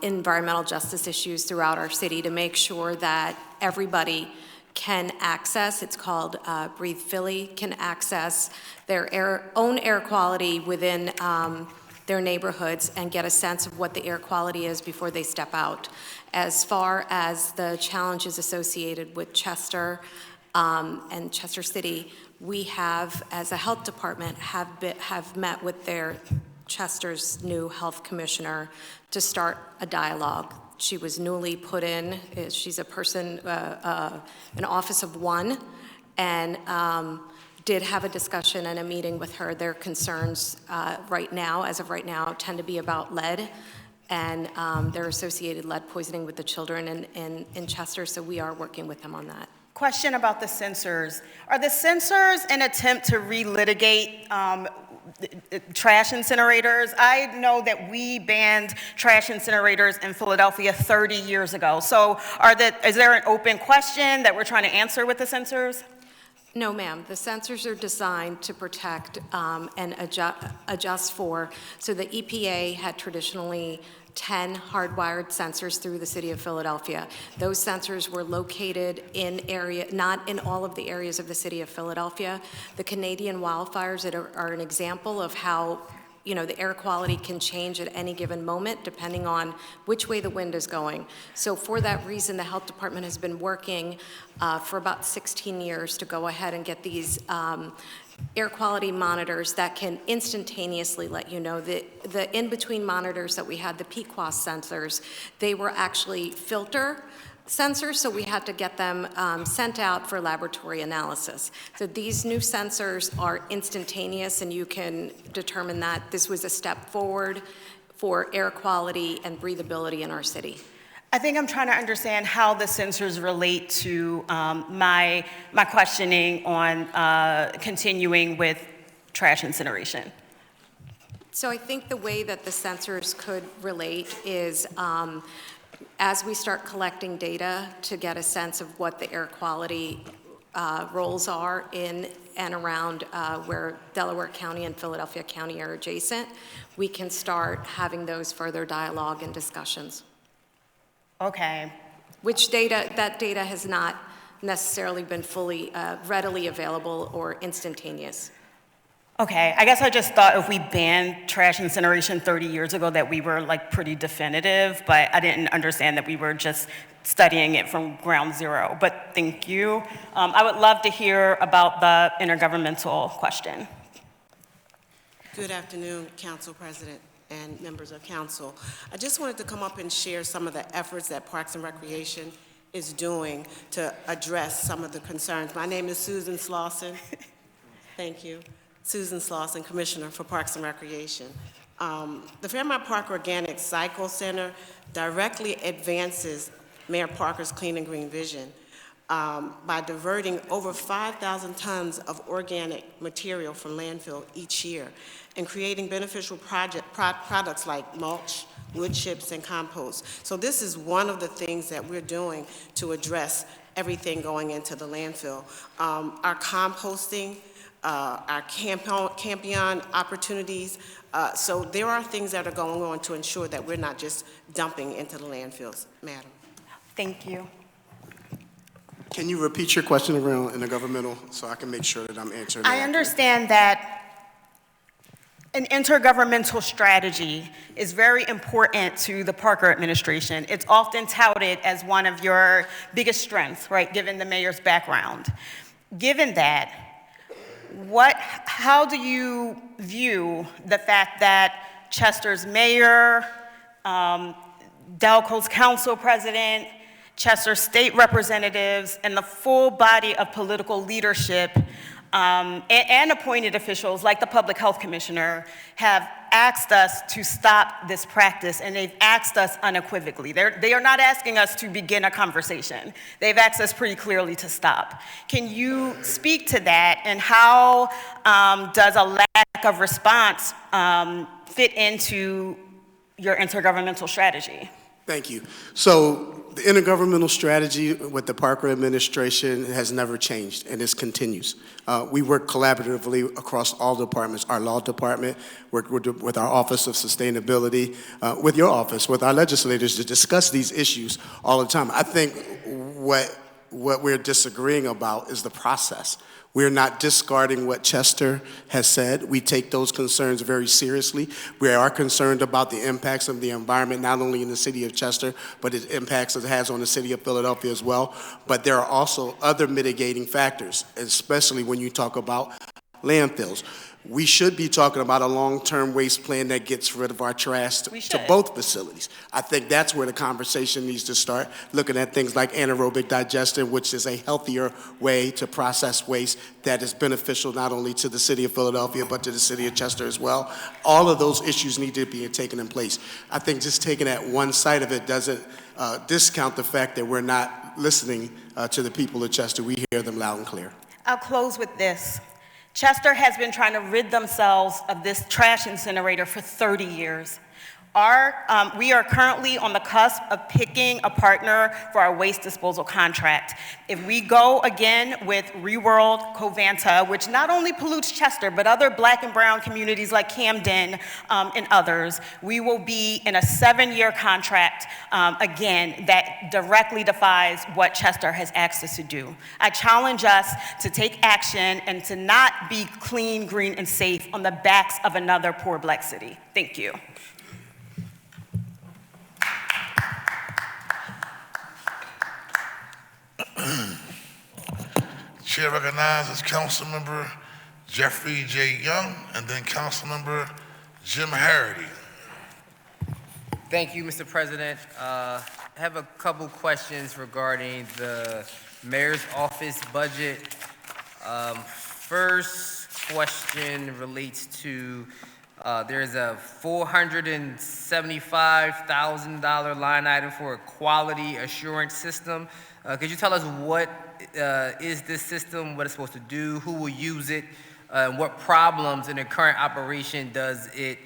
environmental justice issues throughout our city to make sure that everybody can access, it's called Breathe Philly, can access their own air quality within their neighborhoods and get a sense of what the air quality is before they step out. As far as the challenges associated with Chester and Chester City, we have, as a health department, have met with their Chester's new health commissioner to start a dialogue. She was newly put in, she's a person, an office of one, and did have a discussion and a meeting with her. Their concerns right now, as of right now, tend to be about lead and their associated lead poisoning with the children in Chester, so we are working with them on that. Question about the sensors. Are the sensors an attempt to relitigate trash incinerators? I know that we banned trash incinerators in Philadelphia 30 years ago. So is there an open question that we're trying to answer with the sensors? No, ma'am. The sensors are designed to protect and adjust for. So the EPA had traditionally 10 hardwired sensors through the city of Philadelphia. Those sensors were located not in all of the areas of the city of Philadelphia. The Canadian wildfires are an example of how the air quality can change at any given moment depending on which way the wind is going. So for that reason, the health department has been working for about 16 years to go ahead and get these air quality monitors that can instantaneously let you know. The in-between monitors that we had, the PQAS sensors, they were actually filter sensors, so we had to get them sent out for laboratory analysis. So these new sensors are instantaneous, and you can determine that this was a step forward for air quality and breathability in our city. I think I'm trying to understand how the sensors relate to my questioning on continuing with trash incineration. So I think the way that the sensors could relate is as we start collecting data to get a sense of what the air quality roles are in and around where Delaware County and Philadelphia County are adjacent, we can start having those further dialogue and discussions. Okay. That data has not necessarily been fully readily available or instantaneous. Okay, I guess I just thought if we banned trash incineration 30 years ago that we were like pretty definitive, but I didn't understand that we were just studying it from ground zero, but thank you. I would love to hear about the intergovernmental question. Good afternoon, Council President and members of council. I just wanted to come up and share some of the efforts that Parks and Recreation is doing to address some of the concerns. My name is Susan Slauson. Thank you. Susan Slauson, Commissioner for Parks and Recreation. The Fairmount Park Organic Cycle Center directly advances Mayor Parker's clean and green vision by diverting over 5,000 tons of organic material from landfill each year and creating beneficial products like mulch, wood chips, and compost. So this is one of the things that we're doing to address everything going into the landfill. Our composting, our Campion opportunities. So there are things that are going on to ensure that we're not just dumping into the landfills, Madam. Thank you. Can you repeat your question around intergovernmental so I can make sure that I'm answering it? I understand that an intergovernmental strategy is very important to the Parker administration. It's often touted as one of your biggest strengths, right, given the mayor's background. Given that, how do you view the fact that Chester's mayor, Delco's council president, Chester state representatives, and the full body of political leadership and appointed officials like the public health commissioner have asked us to stop this practice, and they've asked us unequivocally. They are not asking us to begin a conversation. They've asked us pretty clearly to stop. Can you speak to that, and how does a lack of response fit into your intergovernmental strategy? Thank you. So the intergovernmental strategy with the Parker administration has never changed, and this continues. We work collaboratively across all departments. Our law department, with our Office of Sustainability, with your office, with our legislators to discuss these issues all the time. I think what we're disagreeing about is the process. We're not discarding what Chester has said. We take those concerns very seriously. We are concerned about the impacts of the environment, not only in the city of Chester, but the impacts it has on the city of Philadelphia as well. But there are also other mitigating factors, especially when you talk about landfills. We should be talking about a long-term waste plan that gets rid of our trash to both facilities. I think that's where the conversation needs to start, looking at things like anaerobic digestion, which is a healthier way to process waste that is beneficial not only to the city of Philadelphia, but to the city of Chester as well. All of those issues need to be taken in place. I think just taking that one side of it doesn't discount the fact that we're not listening to the people of Chester. We hear them loud and clear. I'll close with this. Chester has been trying to rid themselves of this trash incinerator for 30 years. We are currently on the cusp of picking a partner for our waste disposal contract. If we go again with Reworld Covanta, which not only pollutes Chester, but other black and brown communities like Camden and others, we will be in a 7-year contract, again, that directly defies what Chester has asked us to do. I challenge us to take action and to not be clean, green, and safe on the backs of another poor black city. Thank you. Chair recognizes Councilmember Jeffrey J. Young and then Councilmember Jim Harity. Thank you, Mr. President. I have a couple questions regarding the mayor's office budget. First question relates to There's a $475,000 line item for a quality assurance system. Could you tell us what is this system, what it's supposed to do, who will use it, and what problems in the current operation does it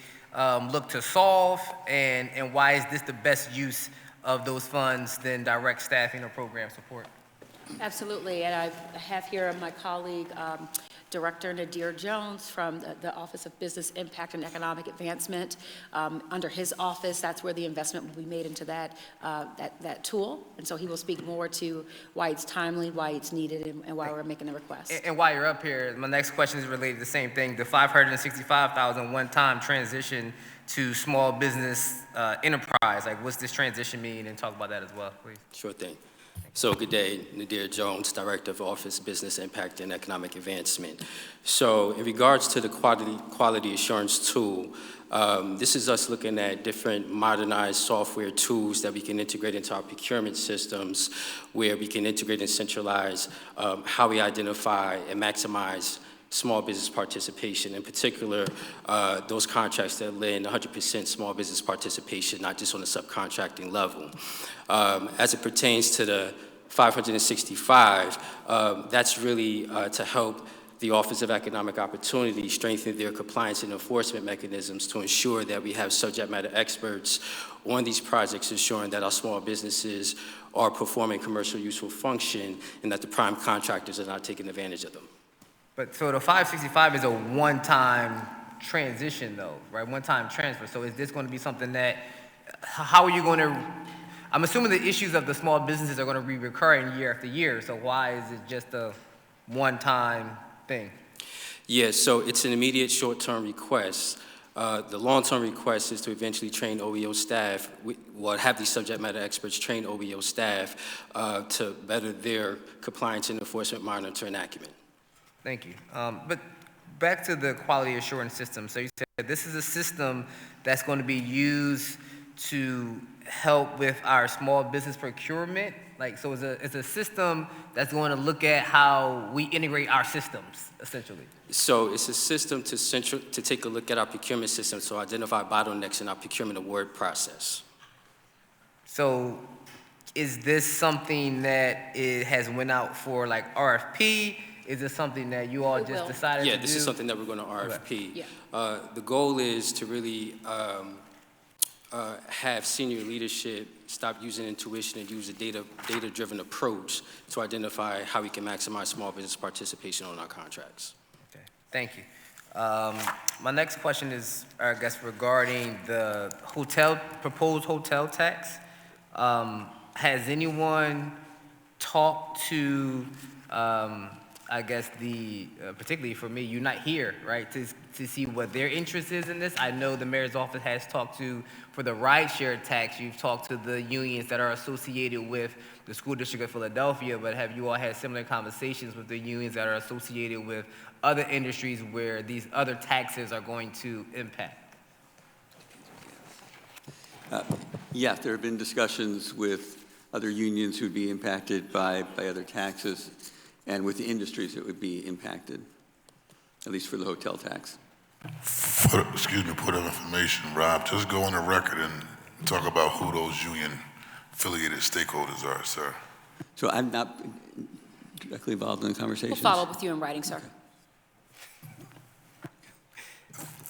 look to solve, and why is this the best use of those funds than direct staffing or program support? Absolutely, and I have here my colleague, Director Nadir Jones from the Office of Business Impact and Economic Advancement. Under his office, that's where the investment will be made into that tool. And so he will speak more to why it's timely, why it's needed, and why we're making the request. And while you're up here, my next question is related to the same thing. The $565,000 one-time transition to small business enterprise, like what's this transition mean? And talk about that as well, please. Sure thing. So good day, Nadir Jones, Director of Office Business Impact and Economic Advancement. So in regards to the quality assurance tool, this is us looking at different modernized software tools that we can integrate into our procurement systems, where we can integrate and centralize how we identify and maximize small business participation, in particular, those contracts that lend 100% small business participation, not just on the subcontracting level. As it pertains to the 565, that's really to help the Office of Economic Opportunity strengthen their compliance and enforcement mechanisms to ensure that we have subject matter experts on these projects, ensuring that our small businesses are performing commercial useful function and that the prime contractors are not taking advantage of them. But so the 565 is a one-time transition though, right? One-time transfer. So is this going to be something that, how are you going to, I'm assuming the issues of the small businesses are going to be recurring year after year. So why is it just a one-time thing? Yeah, so it's an immediate short-term request. The long-term request is to eventually train OEO staff, have these subject matter experts train OEO staff to better their compliance and enforcement monitoring acumen. Thank you. But back to the quality assurance system. So you said this is a system that's going to be used to help with our small business procurement. Like, so it's a system that's going to look at how we integrate our systems, essentially. So it's a system to take a look at our procurement system to identify bottlenecks in our procurement award process. So is this something that it has went out for like RFP? Is this something that you all just decided to do? Yeah, this is something that we're going to RFP. Yeah. The goal is to really have senior leadership stop using intuition and use a data-driven approach to identify how we can maximize small business participation on our contracts. Okay, thank you. My next question is, I guess, regarding the proposed hotel tax. Has anyone talked to, I guess, particularly for me, Unite Here, right, to see what their interest is in this? I know the mayor's office has talked to, for the rideshare tax, you've talked to the unions that are associated with the School District of Philadelphia, but have you all had similar conversations with the unions that are associated with other industries where these other taxes are going to impact? Yes, there have been discussions with other unions who would be impacted by other taxes, and with the industries that would be impacted, at least for the hotel tax. Point of information, Rob, just go on the record and talk about who those union-affiliated stakeholders are, sir. So I'm not directly involved in the conversations. We'll follow up with you in writing, sir.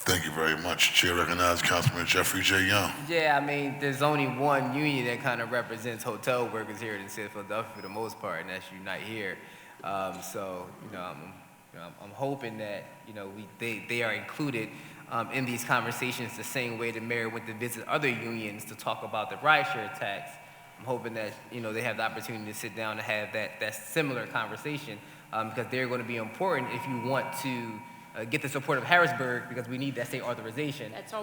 Thank you very much. Chair recognizes Councilman Jeffrey J. Young. Yeah, I mean, there's only one union that kind of represents hotel workers here in the city of Philadelphia for the most part, and that's Unite Here. So, I'm hoping that, they are included in these conversations the same way the mayor went to visit other unions to talk about the rideshare tax. I'm hoping that, they have the opportunity to sit down and have that similar conversation because they're going to be important if you want to get the support of Harrisburg, because we need that state authorization. That's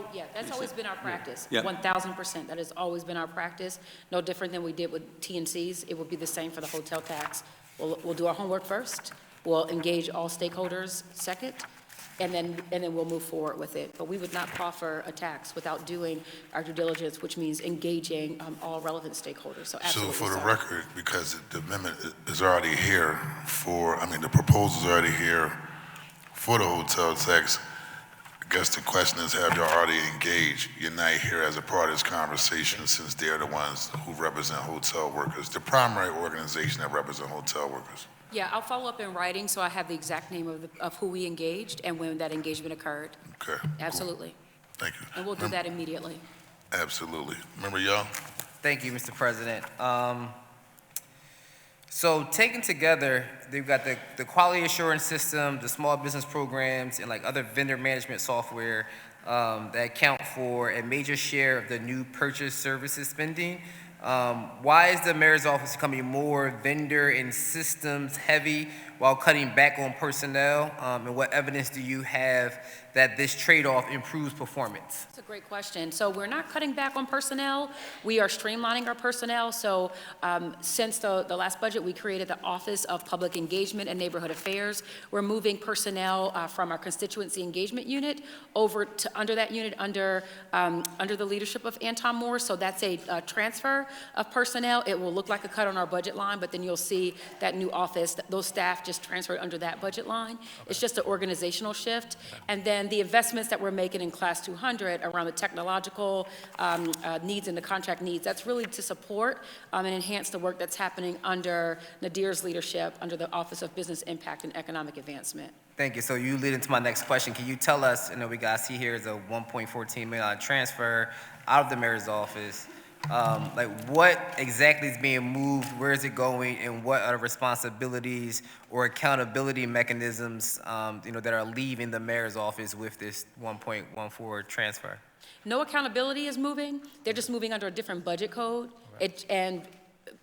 always been our practice. Yeah. 1,000%. That has always been our practice. No different than we did with TNCs. It will be the same for the hotel tax. We'll do our homework first. We'll engage all stakeholders second, and then we'll move forward with it. But we would not proffer a tax without doing our due diligence, which means engaging all relevant stakeholders. So absolutely. So for the record, because the amendment is already here the proposal's already here for the hotel tax, I guess the question is, have you already engaged Unite here as a part of this conversation, since they're the ones who represent hotel workers, the primary organization that represent hotel workers? Yeah, I'll follow up in writing, so I have the exact name of who we engaged and when that engagement occurred. Okay. Absolutely. Thank you. And we'll do that immediately. Absolutely. Remember, y'all? Thank you, Mr. President. So taken together, they've got the quality assurance system, the small business programs, and like other vendor management software that account for a major share of the new purchase services spending. Why is the mayor's office becoming more vendor and systems heavy while cutting back on personnel? And what evidence do you have that this trade-off improves performance? That's a great question. So we're not cutting back on personnel. We are streamlining our personnel. So since the last budget, we created the Office of Public Engagement and Neighborhood Affairs. We're moving personnel from our constituency engagement unit over to under that unit under the leadership of Anton Moore. So that's a transfer of personnel. It will look like a cut on our budget line, but then you'll see that new office, those staff just transferred under that budget line. Okay. It's just an organizational shift. Okay. And then the investments that we're making in Class 200 around the technological needs and the contract needs, that's really to support and enhance the work that's happening under Nadir's leadership under the Office of Business Impact and Economic Advancement. Thank you. So you lead into my next question. Can you tell us, we got to see here is a $1.14 million transfer out of the mayor's office. What exactly is being moved, where is it going, and what are the responsibilities or accountability mechanisms, that are leaving the mayor's office with this 1.14 transfer? No accountability is moving. They're just moving under a different budget code. And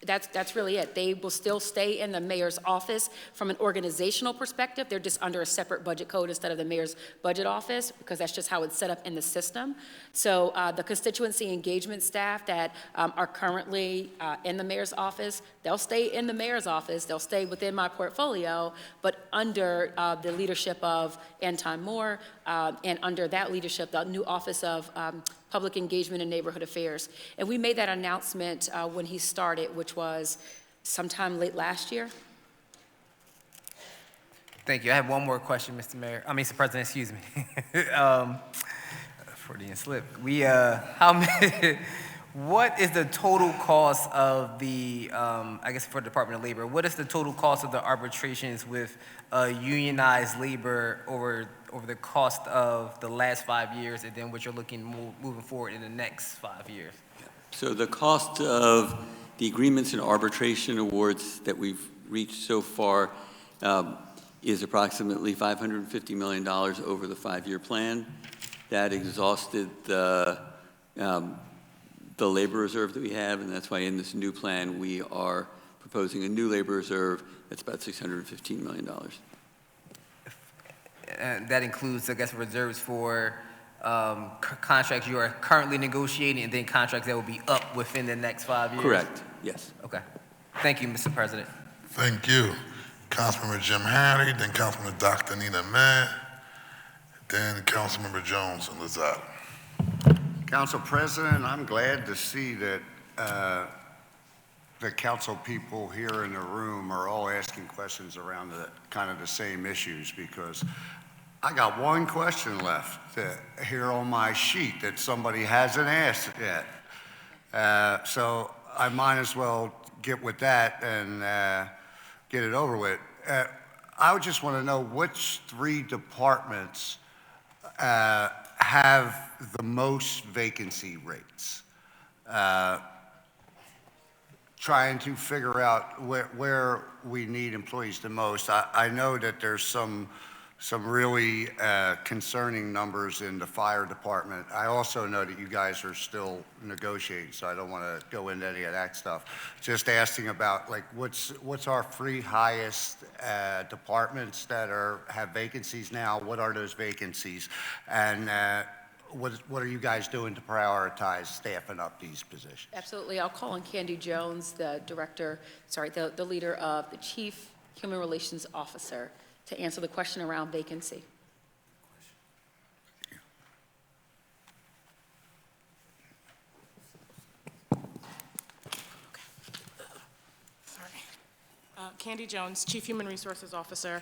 that's really it. They will still stay in the mayor's office from an organizational perspective. They're just under a separate budget code instead of the mayor's budget office, because that's just how it's set up in the system. So the constituency engagement staff that are currently in the mayor's office, they'll stay in the mayor's office. They'll stay within my portfolio, but under the leadership of Anton Moore, and under that leadership, the new Office of Public Engagement and Neighborhood Affairs. And we made that announcement when he started, which was sometime late last year. Thank you. I have one more question, Mr. President, excuse me. Freudian slip. What is the total cost of the, for the Department of Labor, what is the total cost of the arbitrations with unionized labor over the cost of the last 5 years, and then what you're looking moving forward in the next 5 years? So the cost of the agreements and arbitration awards that we've reached so far is approximately $550 million over the 5-year plan. That exhausted the labor reserve that we have, and that's why in this new plan we are proposing a new labor reserve that's about $615 million. And that includes, reserves for contracts you are currently negotiating, and then contracts that will be up within the next 5 years? Correct, yes. Okay. Thank you, Mr. President. Thank you. Councilmember Jim Harry, then Councilmember Dr. Nina Mann, then Councilmember Jones and Lozada. Council President, I'm glad to see that the council people here in the room are all asking questions around the same issues, because I got one question left here on my sheet that somebody hasn't asked yet. So I might as well get with that and get it over with. I would just want to know which 3 departments have the most vacancy rates. Trying to figure out where we need employees the most. I know that there's some really concerning numbers in the fire department. I also know that you guys are still negotiating, so I don't want to go into any of that stuff. Just asking about what's our 3 highest departments that have vacancies now? What are those vacancies? And what are you guys doing to prioritize staffing up these positions? Absolutely. I'll call on Candy Jones, the leader of the Chief Human Relations Officer, to answer the question around vacancy. Candy Jones, Chief Human Resources Officer.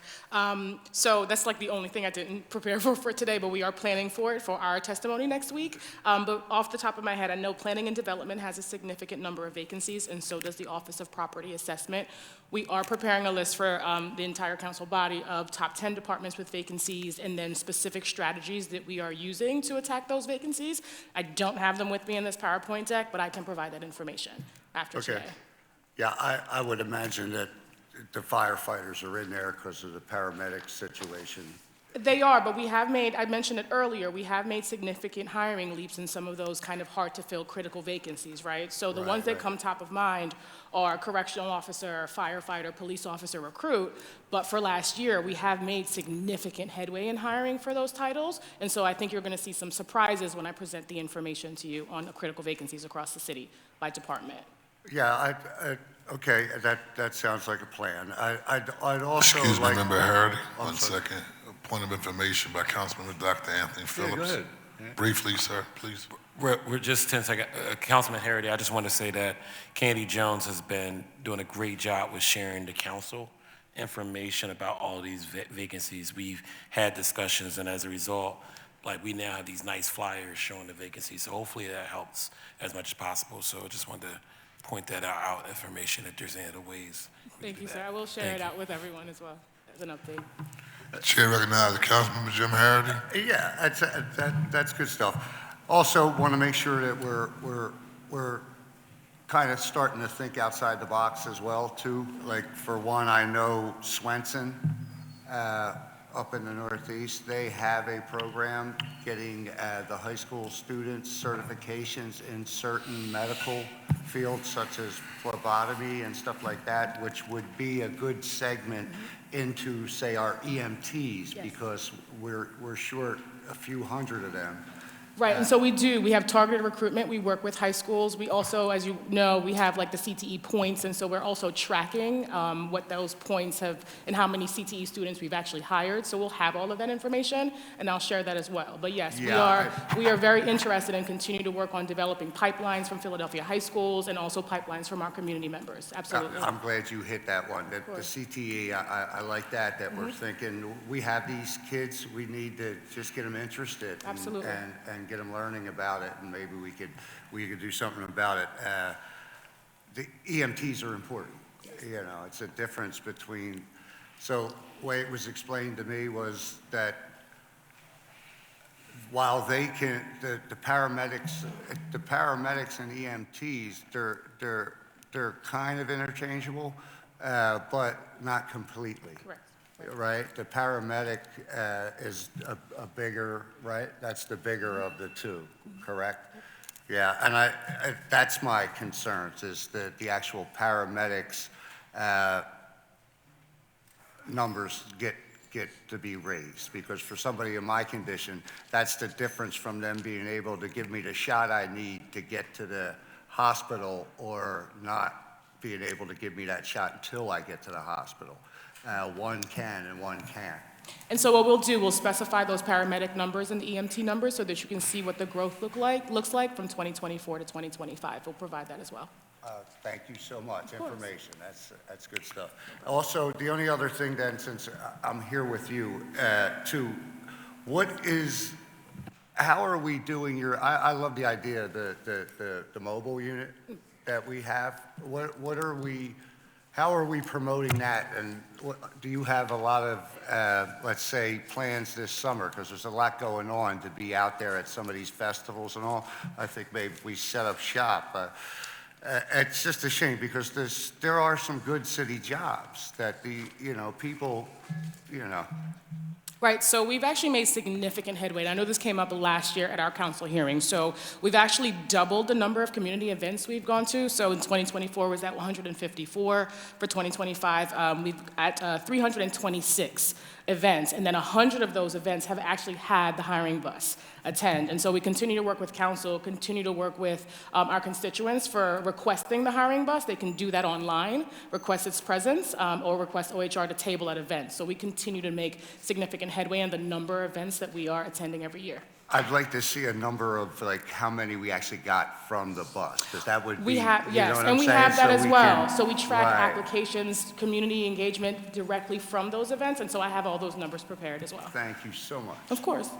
So that's like the only thing I didn't prepare for today, but we are planning for it for our testimony next week. But off the top of my head, I know Planning and Development has a significant number of vacancies, and so does the Office of Property Assessment. We are preparing a list for the entire council body of top 10 departments with vacancies and then specific strategies that we are using to attack those vacancies. I don't have them with me in this PowerPoint deck, but I can provide that information after Okay. today. Yeah, I would imagine that the firefighters are in there because of the paramedic situation. They are, but we have made, I mentioned it earlier, we have made significant hiring leaps in some of those kind of hard-to-fill critical vacancies, right? So the ones that come top of mind are correctional officer, firefighter, police officer, recruit. But for last year, we have made significant headway in hiring for those titles. And so I think you're going to see some surprises when I present the information to you on the critical vacancies across the city by department. Yeah, okay, that sounds like a plan. I'd also Excuse me, like. Member Harity, I'm one sorry. second. A point of information by Councilmember Dr. Anthony Phillips. go ahead. Briefly, sir, please. We're just 10 seconds. Councilman Harity, I just want to say that Candy Jones has been doing a great job with sharing the council information about all these vacancies. We've had discussions, and as a result, like, we now have these nice flyers showing the vacancies. So hopefully that helps as much as possible. So I just wanted to point that out, information, if there's any other ways. Thank you, sir. I will share it out with everyone as well as an update. Chair recognizes Councilmember Jim Harity. Yeah, that's good stuff. Also, want to make sure that we're kind of starting to think outside the box as well, too. Like, for one, I know Swenson, up in the Northeast, they have a program getting the high school students certifications in certain medical fields such as phlebotomy and stuff like that, which would be a good segment into, say, our EMTs, because we're short a few hundred of them. Right, and so we do. We have targeted recruitment. We work with high schools. We also, as you know, we have like the CTE points, and so we're also tracking what those points have and how many CTE students we've actually hired. So we'll have all of that information, and I'll share that as well. But yes, we are very interested and continue to work on developing pipelines from Philadelphia high schools and also pipelines from our community members. Absolutely. I'm glad you hit that one. The CTE, I like that we're thinking, we have these kids, we need to just get them interested. Absolutely. And get them learning about it, and maybe we could do something about it. The EMTs are important. You know, it's a difference between, so the way it was explained to me was that while they can, the paramedics and EMTs, they're kind of interchangeable, but not completely. Correct. Right? The paramedic is a bigger, right? That's the bigger of the two, correct? Yeah, and that's my concerns, is that the actual paramedics numbers get to be raised, because for somebody in my condition, that's the difference from them being able to give me the shot I need to get to the hospital, or not being able to give me that shot until I get to the hospital. One can and one can't. And so what we'll do, we'll specify those paramedic numbers and the EMT numbers so that you can see what the growth looks like from 2024 to 2025. We'll provide that as well. Thank you so much. Information, that's good stuff. Also, the only other thing then, since I'm here with you, too, how are we doing I love the idea of the mobile unit that we have. How are we promoting that, and do you have a lot of, let's say, plans this summer? Because there's a lot going on to be out there at some of these festivals and all. I think maybe we set up shop. It's just a shame, because there are some good city jobs that people. Right, so we've actually made significant headway. And I know this came up last year at our council hearing. So we've actually doubled the number of community events we've gone to. So in 2024, was at 154. For 2025, we've at 326 events. And then 100 of those events have actually had the hiring bus attend. And so we continue to work with council, continue to work with our constituents for requesting the hiring bus. They can do that online, request its presence, or request OHR to table at events. So we continue to make significant headway in the number of events that we are attending every year. I'd like to see a number of, like, how many we actually got from the bus, because that would be, We have, you know yes, what and I'm we saying? have that So as we well. can- So we track Right. applications, community engagement directly from those events, and so I have all those numbers prepared as well. Thank you so much. Of course.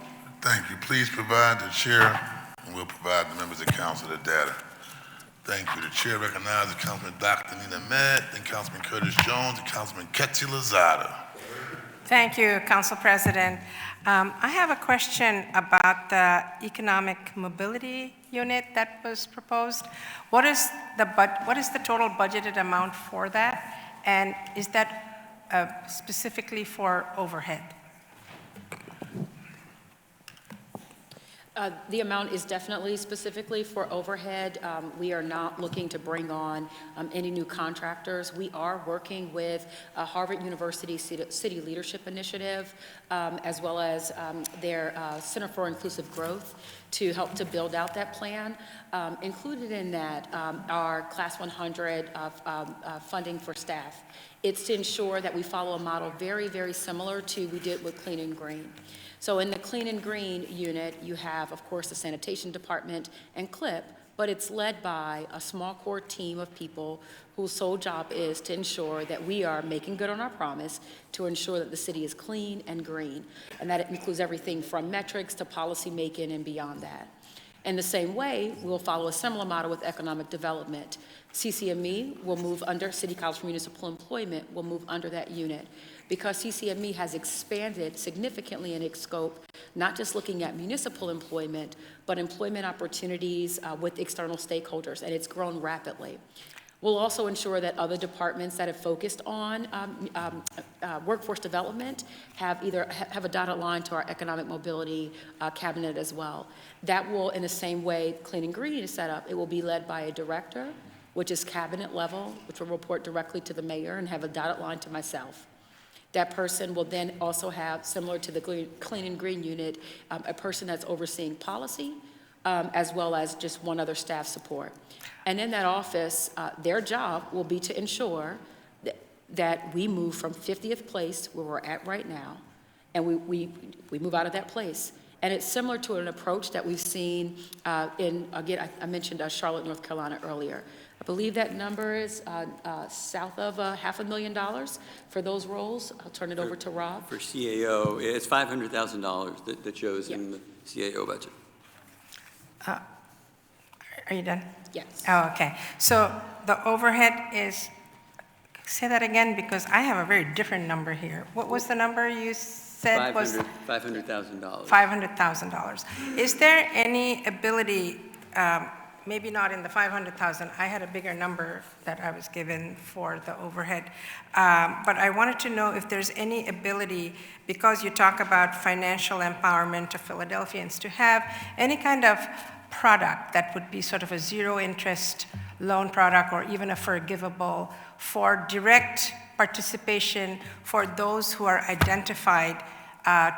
Thank you. Please provide the chair, and we'll provide the members of council the data. Thank you. The chair recognizes Councilman Dr. Nina Ahmed, then Councilman Curtis Jones, and Councilman Ketchy Lozada. Thank you, Council President. I have a question about the economic mobility unit that was proposed. What is the total budgeted amount for that? And is that specifically for overhead? The amount is definitely specifically for overhead. We are not looking to bring on any new contractors. We are working with Harvard University City Leadership Initiative, as well as their Center for Inclusive Growth to help to build out that plan. Included in that are Class 100 funding for staff. It's to ensure that we follow a model very, very similar to we did with Clean and Green. So in the Clean and Green unit, you have, of course, the sanitation department and CLIP, but it's led by a small core team of people whose sole job is to ensure that we are making good on our promise to ensure that the city is clean and green. And that includes everything from metrics to policy making and beyond that. In the same way, we'll follow a similar model with economic development. CCME will move under, City College for Municipal Employment will move under that unit. Because CCME has expanded significantly in its scope, not just looking at municipal employment, but employment opportunities with external stakeholders, and it's grown rapidly. We'll also ensure that other departments that have focused on workforce development have a dotted line to our economic mobility cabinet as well. That will, in the same way Clean and Green is set up, it will be led by a director, which is cabinet level, which will report directly to the mayor and have a dotted line to myself. That person will then also have, similar to the Clean and Green unit, a person that's overseeing policy, as well as just one other staff support. And in that office, their job will be to ensure that we move from 50th place, where we're at right now, and we move out of that place. And it's similar to an approach that we've seen again, I mentioned Charlotte, North Carolina earlier. I believe that number is south of $500,000 for those roles. I'll turn it over to Rob. For CAO, it's $500,000 that shows in the CAO budget. Are you done? Yes. Oh, okay. So the overhead is, say that again, because I have a very different number here. What was the number you said was? $500,000. $500,000. Is there any ability, maybe not in the 500,000, I had a bigger number that I was given for the overhead, but I wanted to know if there's any ability, because you talk about financial empowerment of Philadelphians, to have any kind of product that would be sort of a zero interest loan product or even a forgivable for direct participation for those who are identified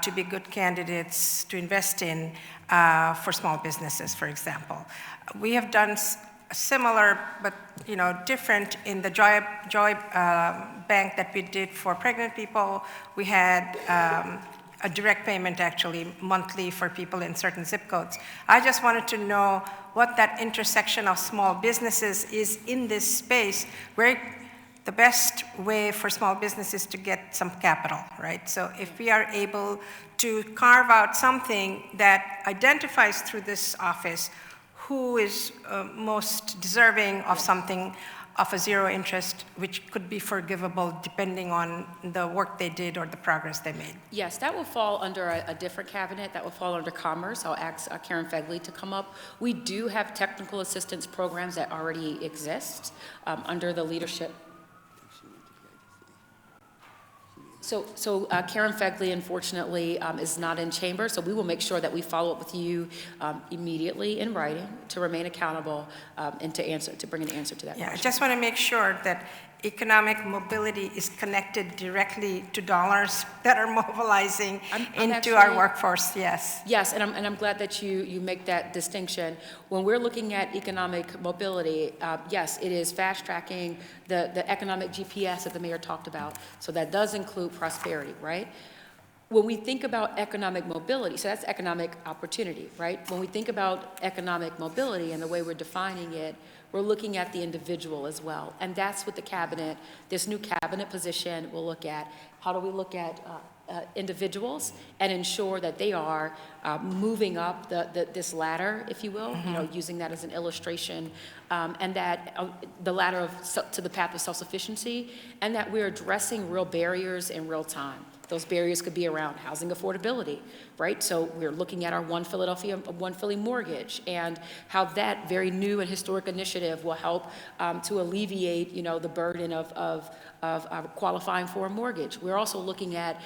to be good candidates to invest in for small businesses, for example. We have done similar, but different in the Joy Bank that we did for pregnant people. We had a direct payment actually monthly for people in certain zip codes. I just wanted to know what that intersection of small businesses is in this space, where the best way for small businesses to get some capital, right? So if we are able to carve out something that identifies through this office who is most deserving of something of a zero interest, which could be forgivable depending on the work they did or the progress they made. Yes, that will fall under a different cabinet. That will fall under Commerce. I'll ask Karen Fegley to come up. We do have technical assistance programs that already exist under the leadership. So Karen Fegley, unfortunately, is not in chamber, so we will make sure that we follow up with you immediately in writing to remain accountable and to bring an answer to that Yeah, question. I just want to make sure that economic mobility is connected directly to dollars that are mobilizing into our workforce, yes. Yes, and I'm glad that you make that distinction. When we're looking at economic mobility, yes, it is fast-tracking the economic GPS that the mayor talked about. So that does include prosperity, right? when we think about economic mobility, so that's economic opportunity, right? When we think about economic mobility and the way we're defining it, we're looking at the individual as well. And that's what the cabinet, this new cabinet position will look at. How do we look at individuals and ensure that they are moving up this ladder, if you will, you know, using that as an illustration, and that the ladder to the path of self-sufficiency, and that we're addressing real barriers in real time. Those barriers could be around housing affordability, right? So we're looking at our One Philly mortgage and how that very new and historic initiative will help to alleviate, you know, the burden of qualifying for a mortgage. We're also looking at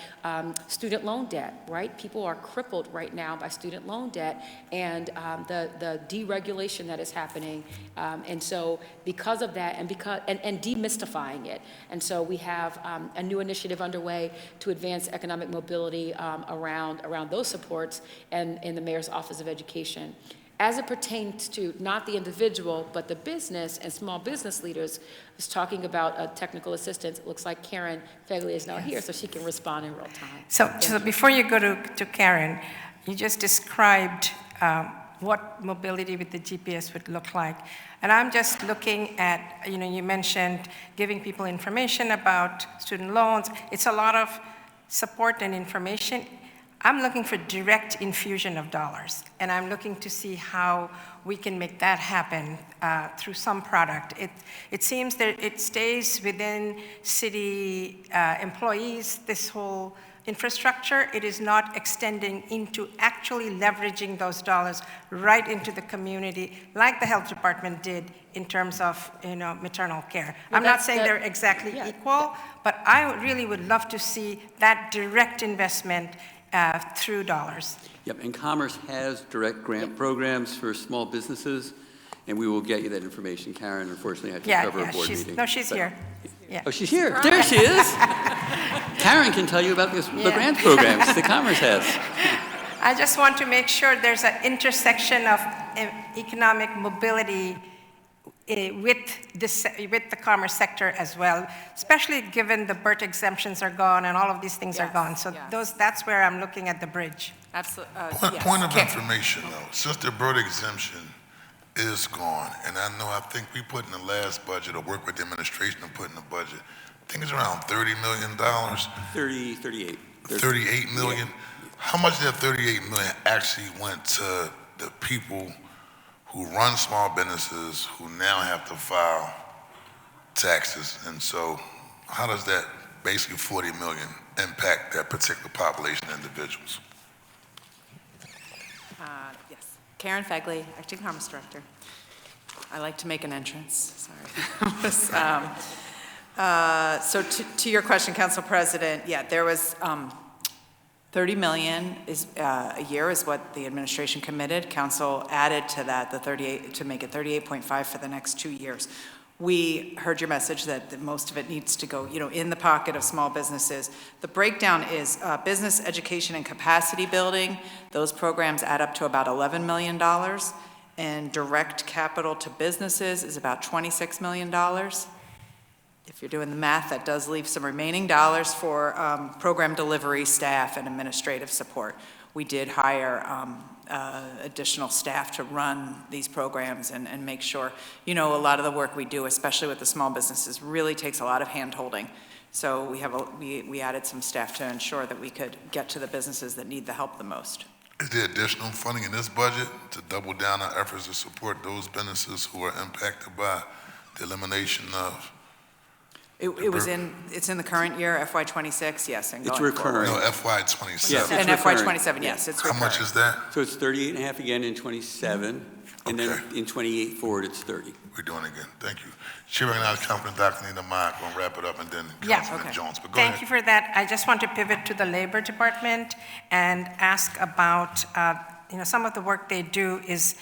student loan debt, right? People are crippled right now by student loan debt and the deregulation that is happening. And so because of that and demystifying it. And so we have a new initiative underway to advance economic mobility around those supports and in the Mayor's Office of Education. As it pertains to not the individual, but the business and small business leaders, I was talking about technical assistance. It looks like Karen Fegley is now here, so she can respond in real time. So before you go to Karen, you just described what mobility with the GPS would look like. And I'm just looking at, you know, you mentioned giving people information about student loans. It's a lot of support and information. I'm looking for direct infusion of dollars, and I'm looking to see how we can make that happen through some product. It seems that it stays within city employees, this whole infrastructure. It is not extending into actually leveraging those dollars right into the community, like the health department did in terms of, you know, maternal care. Well, I'm not saying they're exactly equal, but I really would love to see that direct investment through dollars. Yep, and Commerce has direct grant programs for small businesses, and we will get you that information. Karen, unfortunately, had to cover a board meeting. No, she's here. Yeah. Oh, she's here. There she is. Karen can tell you about the grant programs that Commerce has. I just want to make sure there's an intersection of economic mobility with the commerce sector as well, especially given the BERT exemptions are gone and all of these things are gone. So that's where I'm looking at the bridge. Absolutely. Point of information, though. Since the BERT exemption is gone, and I think we put in the last budget, or work with the administration to put in the budget, I think it's around $30 million. 38. 38 million? Yeah. How much of that 38 million actually went to the people who run small businesses who now have to file taxes? And so how does that basically 40 million impact that particular population of individuals? Yes. Karen Fegley, Acting Commerce Director. I like to make an entrance, sorry. So to your question, Council President, yeah, there was 30 million a year is what the administration committed. Council added to that the 38 to make it 38.5 for the next 2 years. We heard your message that most of it needs to go, you know, in the pocket of small businesses. The breakdown is business education and capacity building. Those programs add up to about $11 million, and direct capital to businesses is about $26 million. If you're doing the math, that does leave some remaining dollars for program delivery staff and administrative support. We did hire additional staff to run these programs and make sure, you know, a lot of the work we do, especially with the small businesses, really takes a lot of hand-holding. So we added some staff to ensure that we could get to the businesses that need the help the most. Is there additional funding in this budget to double down our efforts to support those businesses who are impacted by the elimination of? It's in the current year, FY26, yes, and It's going recurring. forward. No, FY27. Yes, And it's recurring. FY27, yes, it's recurring. How much is that? So it's 38.5 again in 27, and then in 28 forward, it's 30. We're doing it again. Thank you. Chair recognizes Councilman Dr. Nina Meyer. We'll wrap it up, and then Councilman Jones. But go ahead. Thank you for that. I just want to pivot to the Labor Department and ask about, you know, some of the work they do is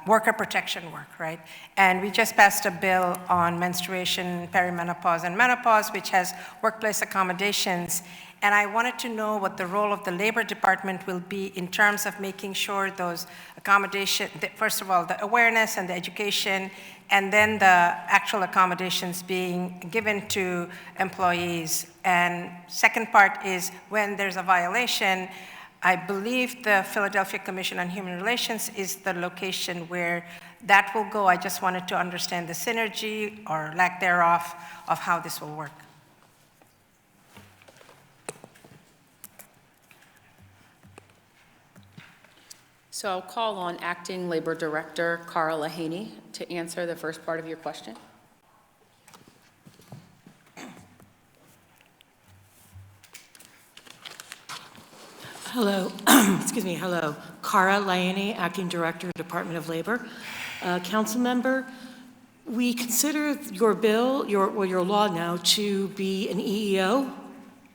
worker protection work, right? And we just passed a bill on menstruation, perimenopause, and menopause, which has workplace accommodations. And I wanted to know what the role of the Labor Department will be in terms of making sure those accommodation, first of all, the awareness and the education, and then the actual accommodations being given to employees. And second part is when there's a violation, I believe the Philadelphia Commission on Human Relations is the location where that will go. I just wanted to understand the synergy or lack thereof of how this will work. So I'll call on Acting Labor Director Cara Lahaney to answer the first part of your question. Hello, excuse me, hello. Cara Lahaney, Acting Director, Department of Labor. Council member, we consider your bill, your law now, to be an EEO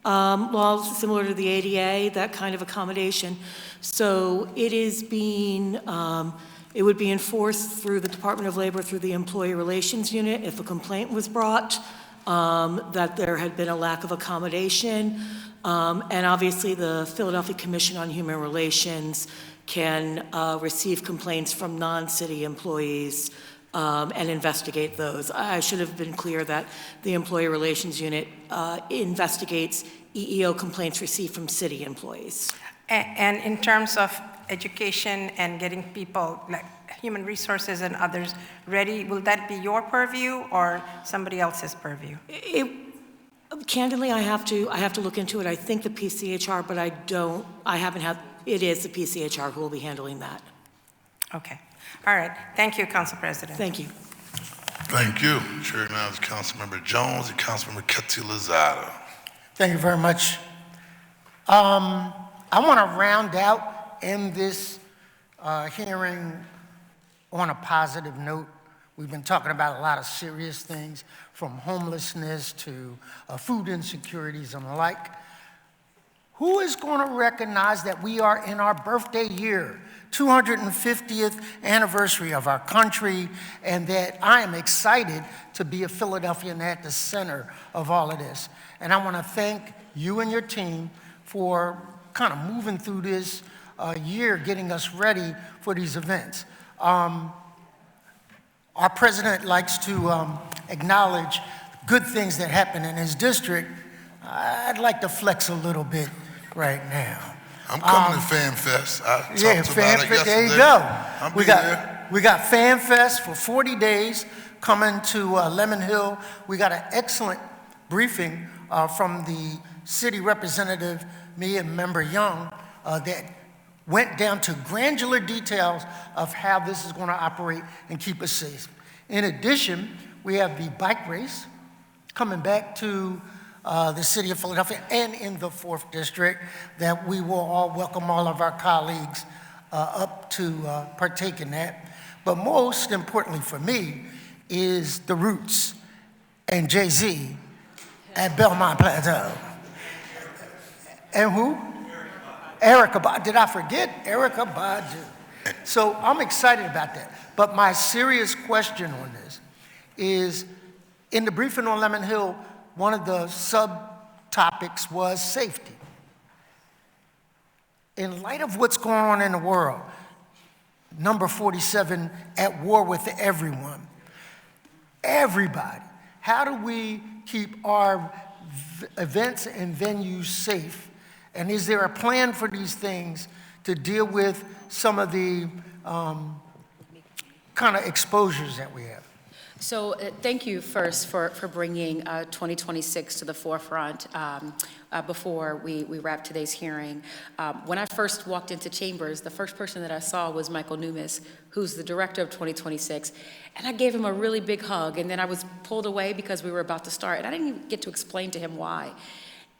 law similar to the ADA, that kind of accommodation. So it is being, it would be enforced through the Department of Labor, through the Employee Relations Unit, if a complaint was brought that there had been a lack of accommodation. And obviously the Philadelphia Commission on Human Relations can receive complaints from non-city employees and investigate those. I should have been clear that the Employee Relations Unit investigates EEO complaints received from city employees. And in terms of education and getting people, like human resources and others, ready, will that be your purview or somebody else's purview? Candidly, I have to look into it. I think the PCHR, but I haven't had, it is the PCHR who will be handling that. Okay. All right. Thank you, Council President. Thank you. Thank you. Chair now is Councilmember Jones and Councilmember Ketty Lozada. Thank you very much. I want to round out in this hearing on a positive note. We've been talking about a lot of serious things, from homelessness to food insecurities and the like. Who is going to recognize that we are in our birthday year, 250th anniversary of our country, and that I am excited to be a Philadelphian at the center of all of this. And I want to thank you and your team for kind of moving through this year, getting us ready for these events. Our president likes to acknowledge good things that happen in his district. I'd like to flex a little bit right now. I'm coming to Fan Fest. I talked Yeah, about Fan it Fest, there you yesterday. go. I'll be there. We got Fan Fest for 40 days coming to Lemon Hill. We got an excellent briefing from the city representative, me and Member Young, that went down to granular details of how this is going to operate and keep us safe. In addition, we have the bike race coming back to the city of Philadelphia and in the 4th District that we will all welcome all of our colleagues up to partake in that. But most importantly for me is the Roots and Jay-Z at Belmont Plateau. And who? Erykah Badu. Did I forget? Erykah Badu. So I'm excited about that. But my serious question on this is, in the briefing on Lemon Hill, one of the subtopics was safety. In light of what's going on in the world, number 47, at war with everyone, everybody, how do we keep our events and venues safe? And is there a plan for these things to deal with some of the kind of exposures that we have? So thank you first for bringing 2026 to the forefront before we wrap today's hearing. When I first walked into Chambers, the first person that I saw was Michael Numis, who's the director of 2026, and I gave him a really big hug, and then I was pulled away because we were about to start, and I didn't even get to explain to him why.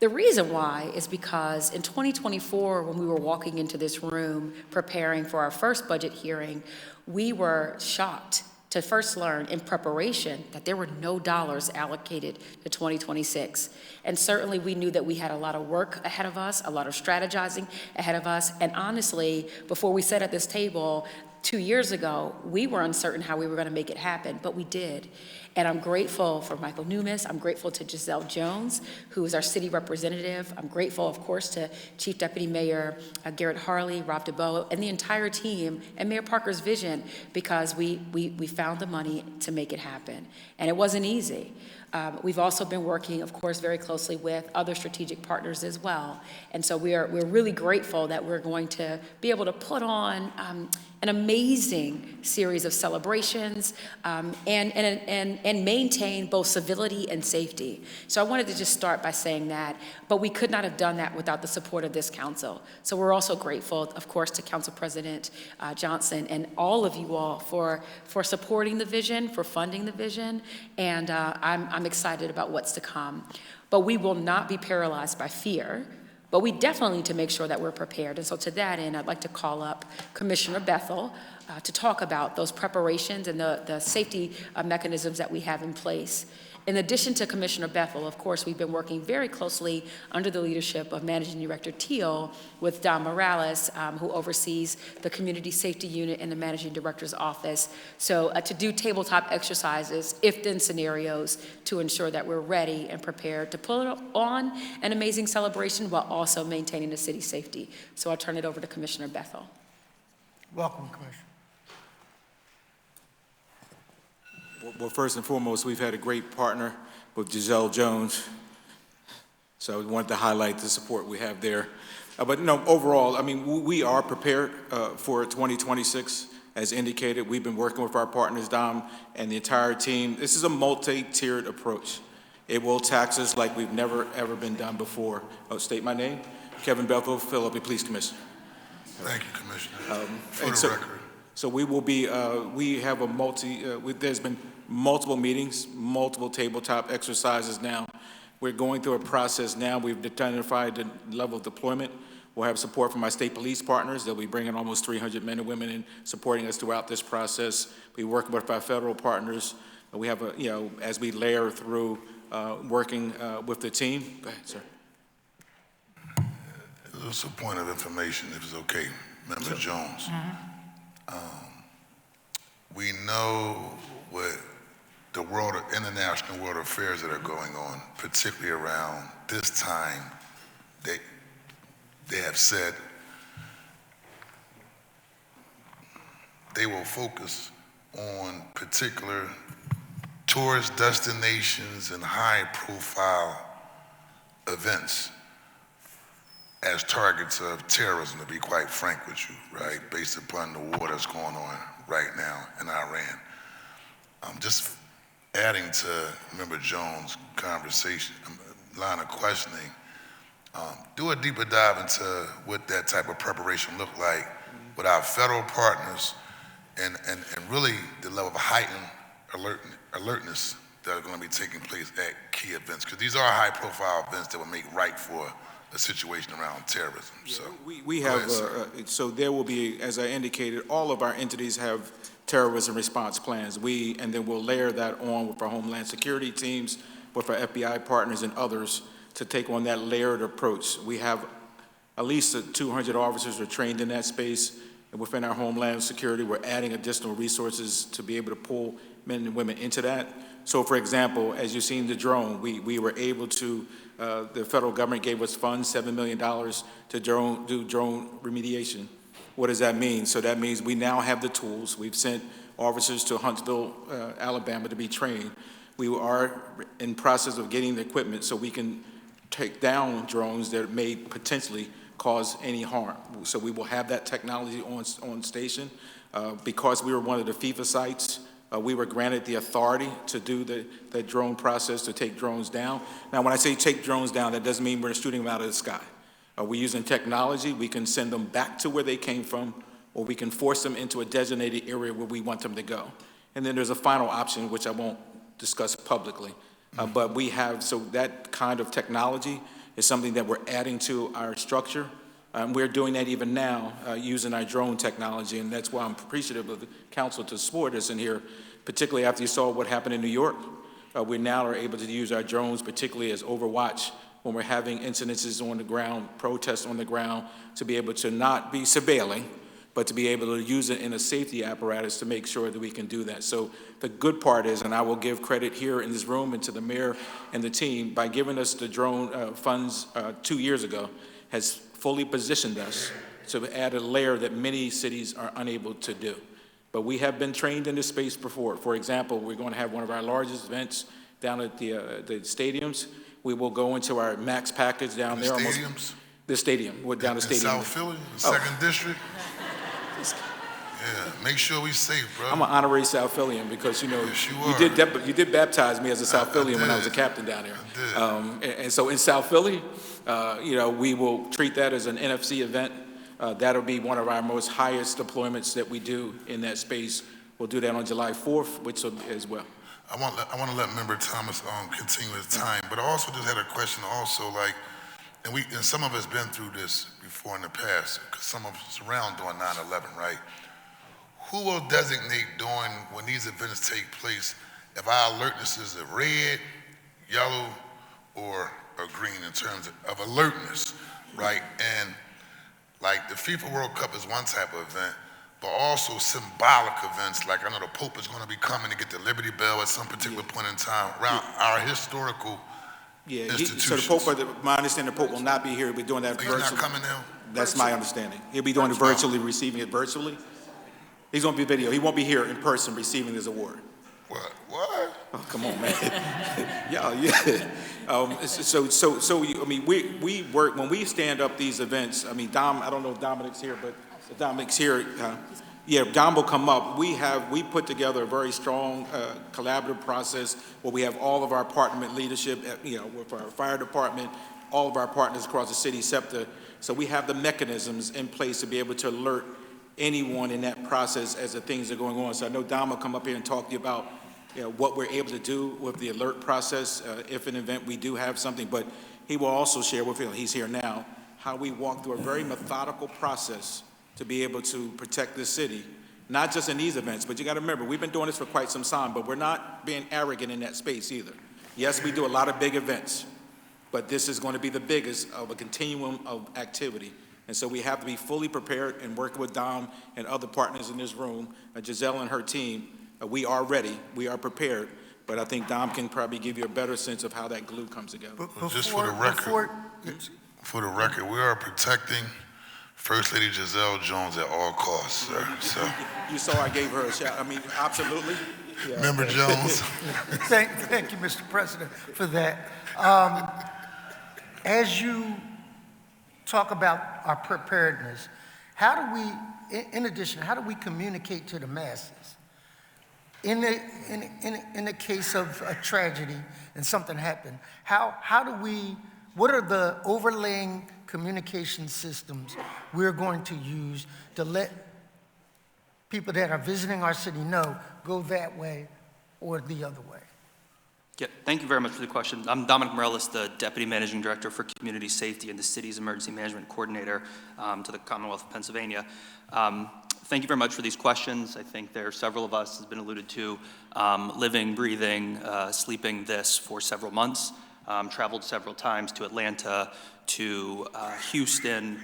The reason why is because in 2024, when we were walking into this room preparing for our first budget hearing, we were shocked to first learn in preparation that there were no dollars allocated to 2026. And certainly we knew that we had a lot of work ahead of us, a lot of strategizing ahead of us. And honestly, before we sat at this table, 2 years ago, we were uncertain how we were going to make it happen, but we did. And I'm grateful for Michael Numis. I'm grateful to Giselle Jones, who is our city representative. I'm grateful, of course, to Chief Deputy Mayor Garrett Harley, Rob DeBoe, and the entire team, and Mayor Parker's vision, because we found the money to make it happen. And it wasn't easy. We've also been working, of course, very closely with other strategic partners as well. And so we're really grateful that we're going to be able to put on an amazing series of celebrations and maintain both civility and safety. So I wanted to just start by saying that, but we could not have done that without the support of this council. So we're also grateful, of course, to Council President Johnson and all of you all for supporting the vision, for funding the vision, and I'm excited about what's to come. But we will not be paralyzed by fear. But we definitely need to make sure that we're prepared. And so to that end, I'd like to call up Commissioner Bethel to talk about those preparations and the safety mechanisms that we have in place. In addition to Commissioner Bethel, of course, we've been working very closely under the leadership of Managing Director Teal with Don Morales, who oversees the Community Safety Unit in the Managing Director's office. So to do tabletop exercises, if-then scenarios, to ensure that we're ready and prepared to pull on an amazing celebration while also maintaining the city's safety. So I'll turn it over to Commissioner Bethel. Welcome, Commissioner. Well, first and foremost, we've had a great partner with Giselle Jones, so we wanted to highlight the support we have there. But no, overall, I mean, we are prepared for 2026. As indicated, we've been working with our partners, Dom, and the entire team. This is a multi-tiered approach. It will tax us like we've never, ever been done before. Oh, state my name. Kevin Bethel, Philadelphia Police Commissioner. Thank you, Commissioner. For the record. So we will be, we have a there's been multiple meetings, multiple tabletop exercises now. We're going through a process now. We've identified the level of deployment. We'll have support from our state police partners. They'll be bringing almost 300 men and women in, supporting us throughout this process. We work with our federal partners. We have as we layer through working with the team. Go ahead, sir. Just a point of information, if it's okay, Member Jones. We know what the world, international world affairs that are going on, particularly around this time, they have said they will focus on particular tourist destinations and high-profile events as targets of terrorism, to be quite frank with you, right, based upon the war that's going on right now in Iran. Just adding to Member Jones' conversation, line of questioning, do a deeper dive into what that type of preparation look like with our federal partners and really the level of heightened alertness that are going to be taking place at key events, because these are high-profile events that will make right for a situation around terrorism. So we have, so there will be, as I indicated, all of our entities have terrorism response plans. And then we'll layer that on with our Homeland Security teams, with our FBI partners and others to take on that layered approach. We have at least 200 officers are trained in that space. And within our Homeland Security, we're adding additional resources to be able to pull men and women into that. So for example, as you've seen the drone, we were able to, the federal government gave us funds, $7 million to do drone remediation. What does that mean? So that means we now have the tools. We've sent officers to Huntsville, Alabama to be trained. We are in process of getting the equipment so we can take down drones that may potentially cause any harm. So we will have that technology on station. Because we were one of the FIFA sites, we were granted the authority to do the drone process, to take drones down. Now, when I say take drones down, that doesn't mean we're shooting them out of the sky. We're using technology. We can send them back to where they came from, or we can force them into a designated area where we want them to go. And then there's a final option, which I won't discuss publicly. But we have, so that kind of technology is something that we're adding to our structure. We're doing that even now using our drone technology, and that's why I'm appreciative of the council to support us in here, particularly after you saw what happened in New York. We now are able to use our drones, particularly as overwatch, when we're having incidences on the ground, protests on the ground, to be able to not be surveilling, but to be able to use it in a safety apparatus to make sure that we can do that. So the good part is, and I will give credit here in this room and to the mayor and the team, by giving us the drone funds 2 years ago, has fully positioned us to add a layer that many cities are unable to do. But we have been trained in this space before. For example, we're going to have one of our largest events down at the stadiums. We will go into our max package down there. Stadiums? The stadium, we're down the In stadium. South Philly, the second district? Yeah, make sure we safe, bro. I'm an honorary South Phillian because, you know, Yes, you did baptize me as a South Phillian when I was a captain down there. And so in South Philly, you know, we will treat that as an NFC event. That'll be one of our most highest deployments that we do in that space. We'll do that on July 4th, which will as well. I want to let Member Thomas continue his time, but I also just had a question also, like, and some of us been through this before in the past, because some of us around during 9/11, right? Who will designate during when these events take place if our alertness is a red, yellow, or green in terms of alertness, right? And like the FIFA World Cup is one type of event, but also symbolic events, like I know the Pope is going to be coming to get the Liberty Bell at some particular point in time around our historical institutions. So the Pope, my understanding, the Pope will not be here. He'll be doing that virtually. He's not coming now? That's my understanding. He'll be doing it virtually, receiving it virtually. He's going to be video. He won't be here in person receiving his award. What? Oh, come on, man. yeah. I mean, we work, when we stand up these events, I mean, Dom, I don't know if Dominic's here, but if Dominic's here, Dom will come up. We put together a very strong collaborative process where we have all of our department leadership, you know, with our fire department, all of our partners across the city, SEPTA. So we have the mechanisms in place to be able to alert anyone in that process as the things are going on. So I know Dom will come up here and talk to you about, you know, what we're able to do with the alert process if an event we do have something, but he will also share with you, he's here now, how we walk through a very methodical process to be able to protect this city, not just in these events, but you gotta remember, we've been doing this for quite some time, but we're not being arrogant in that space either. Yes, we do a lot of big events, but this is gonna be the biggest of a continuum of activity. And so we have to be fully prepared and working with Dom and other partners in this room, Giselle and her team. We are ready, we are prepared, but I think Dom can probably give you a better sense of how that glue comes together. Just for the record, we are protecting First Lady Giselle Jones at all costs, sir. So. You saw I gave her a shout. I mean, absolutely. Yeah. Member Jones. Thank you, Mr. President, for that. As you talk about our preparedness, how do we, in addition, how do we communicate to the masses? In the case of a tragedy and something happened, what are the overlaying communication systems we're going to use to let people that are visiting our city know, go that way or the other way? Yeah, thank you very much for the question. I'm Dominic Morellis, the Deputy Managing Director for Community Safety and the city's Emergency Management Coordinator to the Commonwealth of Pennsylvania. Thank you very much for these questions. I think there are several of us, has been alluded to, living, breathing, sleeping this for several months. Traveled several times to Atlanta, to Houston,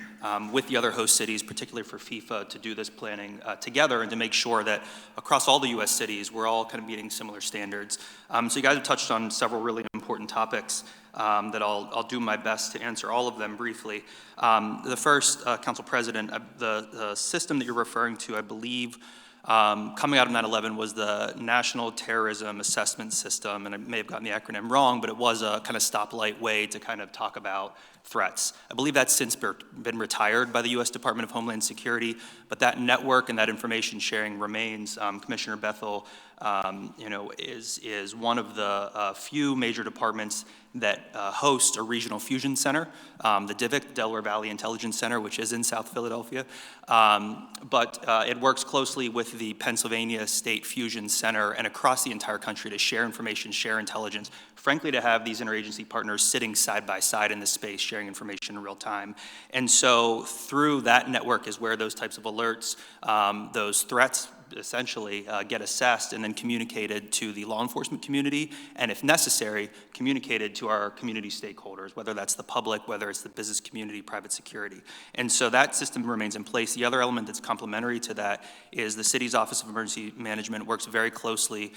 with the other host cities, particularly for FIFA, to do this planning together and to make sure that across all the U.S. cities, we're all kind of meeting similar standards. So you guys have touched on several really important topics that I'll do my best to answer all of them briefly. The first, Council President, the system that you're referring to, I believe, coming out of 9/11 was the National Terrorism Assessment System, and I may have gotten the acronym wrong, but it was a kind of stoplight way to kind of talk about threats. I believe that's since been retired by the U.S. Department of Homeland Security, but that network and that information sharing remains. Commissioner Bethel, is one of the few major departments that host a regional fusion center, the DIVIC, Delaware Valley Intelligence Center, which is in South Philadelphia. But it works closely with the Pennsylvania State Fusion Center and across the entire country to share information, share intelligence, frankly, to have these interagency partners sitting side by side in this space, sharing information in real time. And so through that network is where those types of alerts, those threats, essentially get assessed and then communicated to the law enforcement community, and if necessary, communicated to our community stakeholders, whether that's the public, whether it's the business community, private security. And so that system remains in place. The other element that's complementary to that is the city's Office of Emergency Management works very closely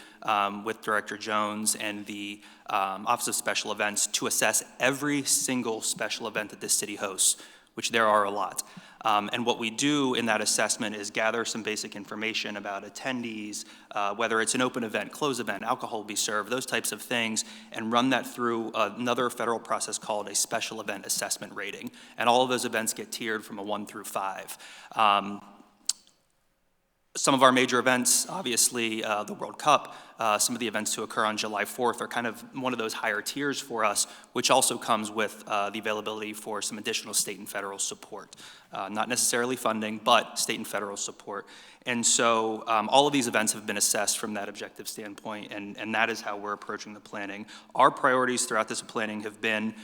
with Director Jones and the Office of Special Events to assess every single special event that this city hosts, which there are a lot. And what we do in that assessment is gather some basic information about attendees, whether it's an open event, closed event, alcohol will be served, those types of things, and run that through another federal process called a special event assessment rating. And all of those events get tiered from a 1 through 5. Some of our major events, obviously the World Cup, some of the events to occur on July 4th are kind of one of those higher tiers for us, which also comes with the availability for some additional state and federal support. Not necessarily funding, but state and federal support. And so all of these events have been assessed from that objective standpoint, and that is how we're approaching the planning. Our priorities throughout this planning have been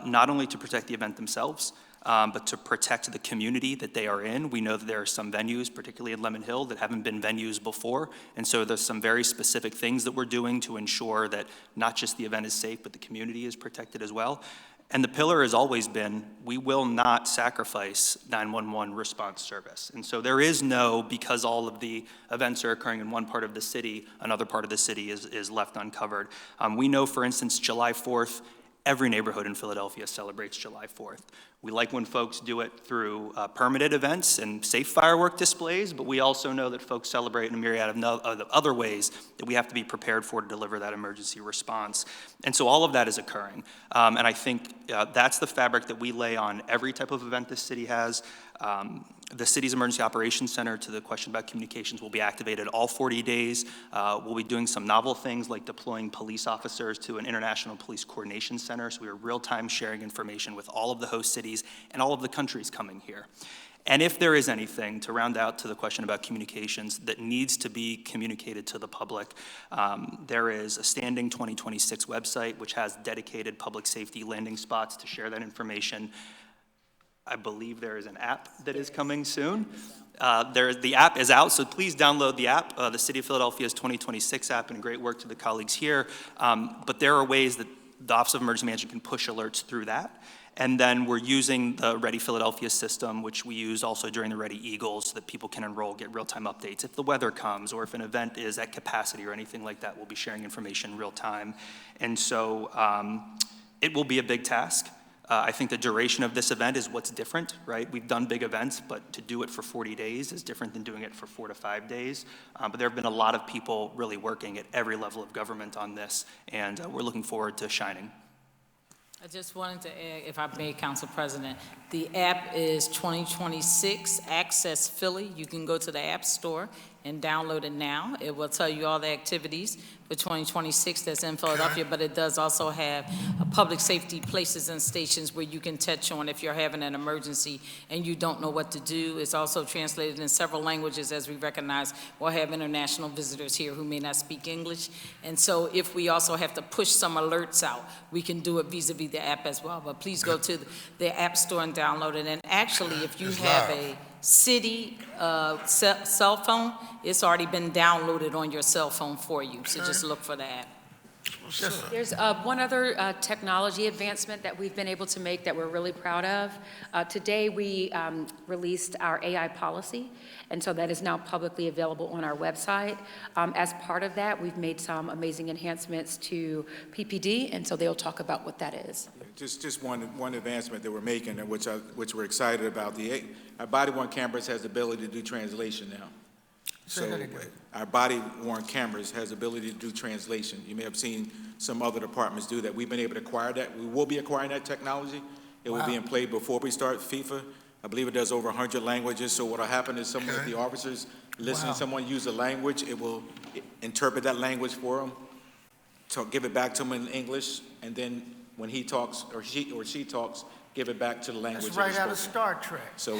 not only to protect the event themselves, but to protect the community that they are in. We know that there are some venues, particularly in Lemon Hill, that haven't been venues before, and so there's some very specific things that we're doing to ensure that not just the event is safe, but the community is protected as well. And the pillar has always been, we will not sacrifice 911 response service. And so there is no, because all of the events are occurring in one part of the city, another part of the city is left uncovered. We know, for instance, July 4th, every neighborhood in Philadelphia celebrates July 4th. We like when folks do it through permitted events and safe firework displays, but we also know that folks celebrate in a myriad of other ways that we have to be prepared for to deliver that emergency response. And so all of that is occurring. And I think that's the fabric that we lay on every type of event this city has. The city's Emergency Operations Center, to the question about communications, will be activated all 40 days. We'll be doing some novel things like deploying police officers to an international police coordination center, so we are real-time sharing information with all of the host cities and all of the countries coming here. And if there is anything, to round out to the question about communications, that needs to be communicated to the public, there is a standing 2026 website which has dedicated public safety landing spots to share that information. I believe there is an app that is coming soon. The app is out, so please download the app, the City of Philadelphia's 2026 app, and great work to the colleagues here. But there are ways that the Office of Emergency Management can push alerts through that. And then we're using the Ready Philadelphia system, which we use also during the Ready Eagles, so that people can enroll, get real-time updates. If the weather comes, or if an event is at capacity or anything like that, we'll be sharing information real time. And so it will be a big task. I think the duration of this event is what's different, right? We've done big events, but to do it for 40 days is different than doing it for 4 to 5 days. But there have been a lot of people really working at every level of government on this, and we're looking forward to shining. I just wanted to add, if I may, Council President, the app is 2026 Access Philly. You can go to the App Store and download it now. It will tell you all the activities for 2026 that's in Philadelphia, but it does also have public safety places and stations where you can touch on if you're having an emergency and you don't know what to do. It's also translated in several languages, as we recognize we'll have international visitors here who may not speak English. And so if we also have to push some alerts out, we can do it vis-a-vis the app as well. But please go to the App Store and download it. And actually, if you have a city cell phone, it's already been downloaded on your cell phone for you. So just look for the app. There's one other technology advancement that we've been able to make that we're really proud of. Today we released our AI policy, and so that is now publicly available on our website. As part of that, we've made some amazing enhancements to PPD, and so they'll talk about what that is. Just one advancement that we're making, and which we're excited about. Our body-worn cameras has the ability to do translation now. So our body-worn cameras has the ability to do translation. You may have seen some other departments do that. We've been able to acquire that. We will be acquiring that technology. It will be in play before we start FIFA. I believe it does over 100 languages. So what will happen is some of the officers listen to someone use a language, it will interpret that language for them, give it back to them in English, and then when he talks or she talks, give it back to the language. That's right out of Star Trek. So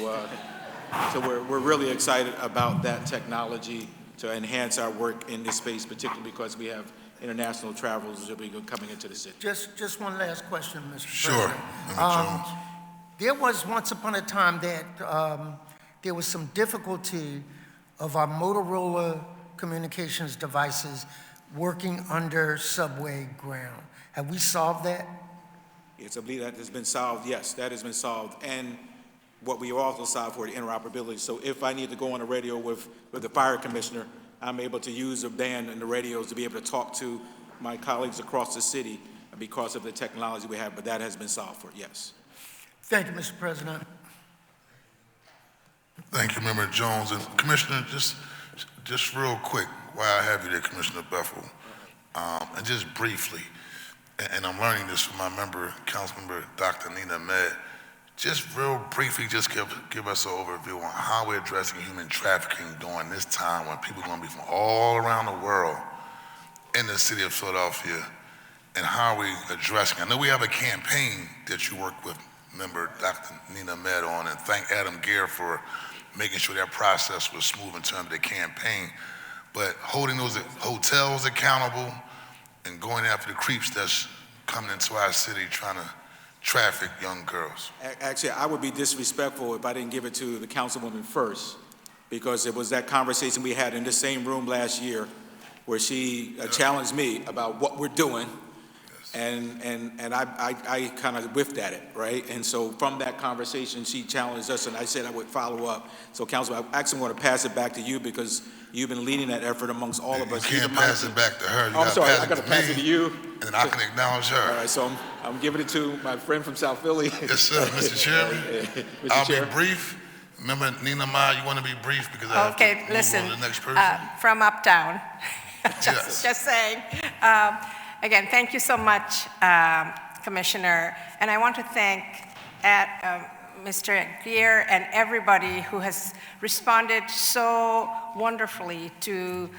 we're really excited about that technology to enhance our work in this space, particularly because we have international travelers that will be coming into the city. Just one last question, Mr. Sure. President. There was once upon a time that there was some difficulty of our Motorola communications devices working under subway ground. Have we solved that? Yes, I believe that has been solved. Yes, that has been solved. And what we also solved for the interoperability. So if I need to go on the radio with the fire commissioner, I'm able to use a band and the radios to be able to talk to my colleagues across the city because of the technology we have, but that has been solved for, yes. Thank you, Mr. President. Thank you, Member Jones. And Commissioner, just real quick, while I have you there, Commissioner Bethel, and just briefly, and I'm learning this from my member, Councilmember Dr. Nina Ahmed, just real briefly, just give us an overview on how we're addressing human trafficking during this time when people are going to be from all around the world in the city of Philadelphia, and how are we addressing? I know we have a campaign that you work with member Dr. Nina Ahmed on, and thank Adam Gare for making sure that process was smooth in terms of the campaign. But holding those hotels accountable and going after the creeps that's coming into our city trying to traffic young girls. Actually, I would be disrespectful if I didn't give it to the councilwoman first, because it was that conversation we had in the same room last year where she challenged me about what we're doing, and I kind of whiffed at it, right? And so from that conversation, she challenged us, and I said I would follow up. So, Councilman, I actually want to pass it back to you because you've been leading that effort amongst all of us. You can't pass it back to her. I'm sorry, I got to pass it to you. And then I can acknowledge her. All right, so I'm giving it to my friend from South Philly. Yes, sir, Mr. Chairman. Mr. I'll Chair. be brief. Remember, Nina Ma, you want to be brief because I have to move listen, on to the next person? From uptown, Yes. just saying. Again, thank you so much, Commissioner. And I want to thank Mr. Greer and everybody who has responded so wonderfully to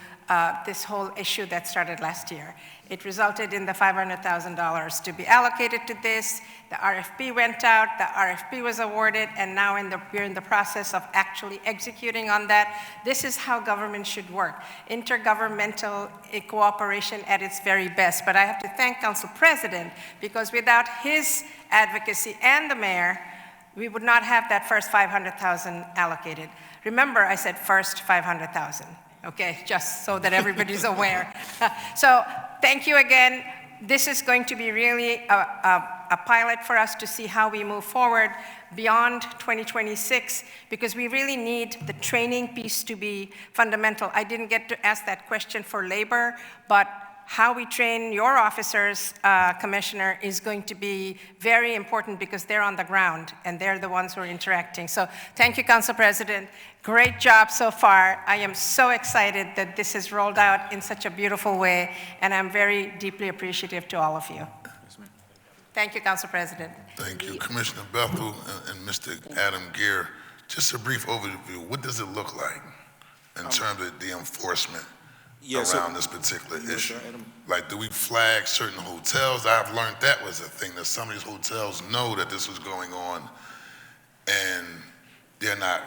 this whole issue that started last year. It resulted in the $500,000 to be allocated to this. The RFP went out, the RFP was awarded, and now we're in the process of actually executing on that. This is how government should work. Intergovernmental cooperation at its very best. But I have to thank Council President, because without his advocacy and the mayor, we would not have that first $500,000 allocated. Remember, I said first $500,000. Okay, just so that everybody's aware. So thank you again. This is going to be really a pilot for us to see how we move forward beyond 2026, because we really need the training piece to be fundamental. I didn't get to ask that question for labor, but how we train your officers, Commissioner, is going to be very important because they're on the ground and they're the ones who are interacting. So thank you, Council President. Great job so far. I am so excited that this is rolled out in such a beautiful way, and I'm very deeply appreciative to all of you. Thank you, Council President. Thank you, Commissioner Bethel and Mr. Adam Gare. Just a brief overview. What does it look like in terms of the enforcement around this particular issue? Like, do we flag certain hotels? I've learned that was a thing, that some of these hotels know that this was going on, and they're not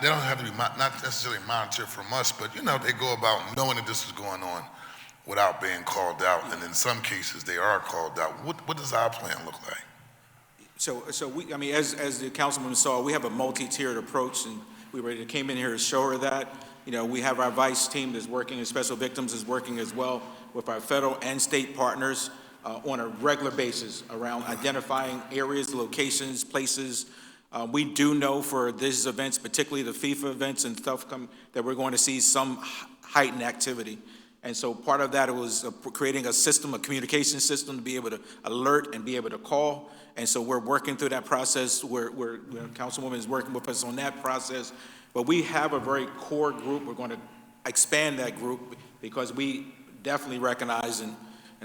they don't have to be not necessarily monitored from us, but you know, they go about knowing that this is going on without being called out, and in some cases they are called out. What does our plan look like? So we, I mean, as the councilwoman saw, we have a multi-tiered approach, and we came in here to show her that. You know, we have our vice team that's working, and special victims is working as well with our federal and state partners on a regular basis around identifying areas, locations, places. We do know for these events, particularly the FIFA events and stuff, that we're going to see some heightened activity. And so part of that was creating a system, a communication system to be able to alert and be able to call. And so we're working through that process. Councilwoman is working with us on that process. But we have a very core group. We're going to expand that group because we definitely recognize, and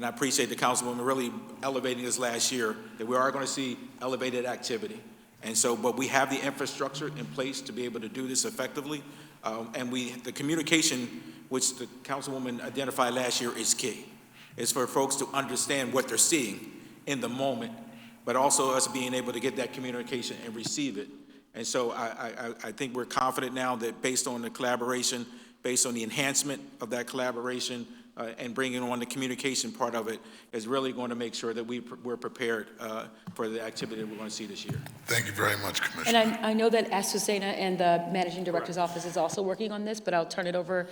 I appreciate the councilwoman really elevating this last year, that we are going to see elevated activity. And so, but we have the infrastructure in place to be able to do this effectively. And the communication, which the councilwoman identified last year, is key. It's for folks to understand what they're seeing in the moment, but also us being able to get that communication and receive it. And so I think we're confident now that based on the collaboration, based on the enhancement of that collaboration, and bringing on the communication part of it is really going to make sure that we're prepared for the activity that we're going to see this year. Thank you very much, Commissioner. And I know that Azucena and the Managing Director's Office is also working on this, but I'll turn it over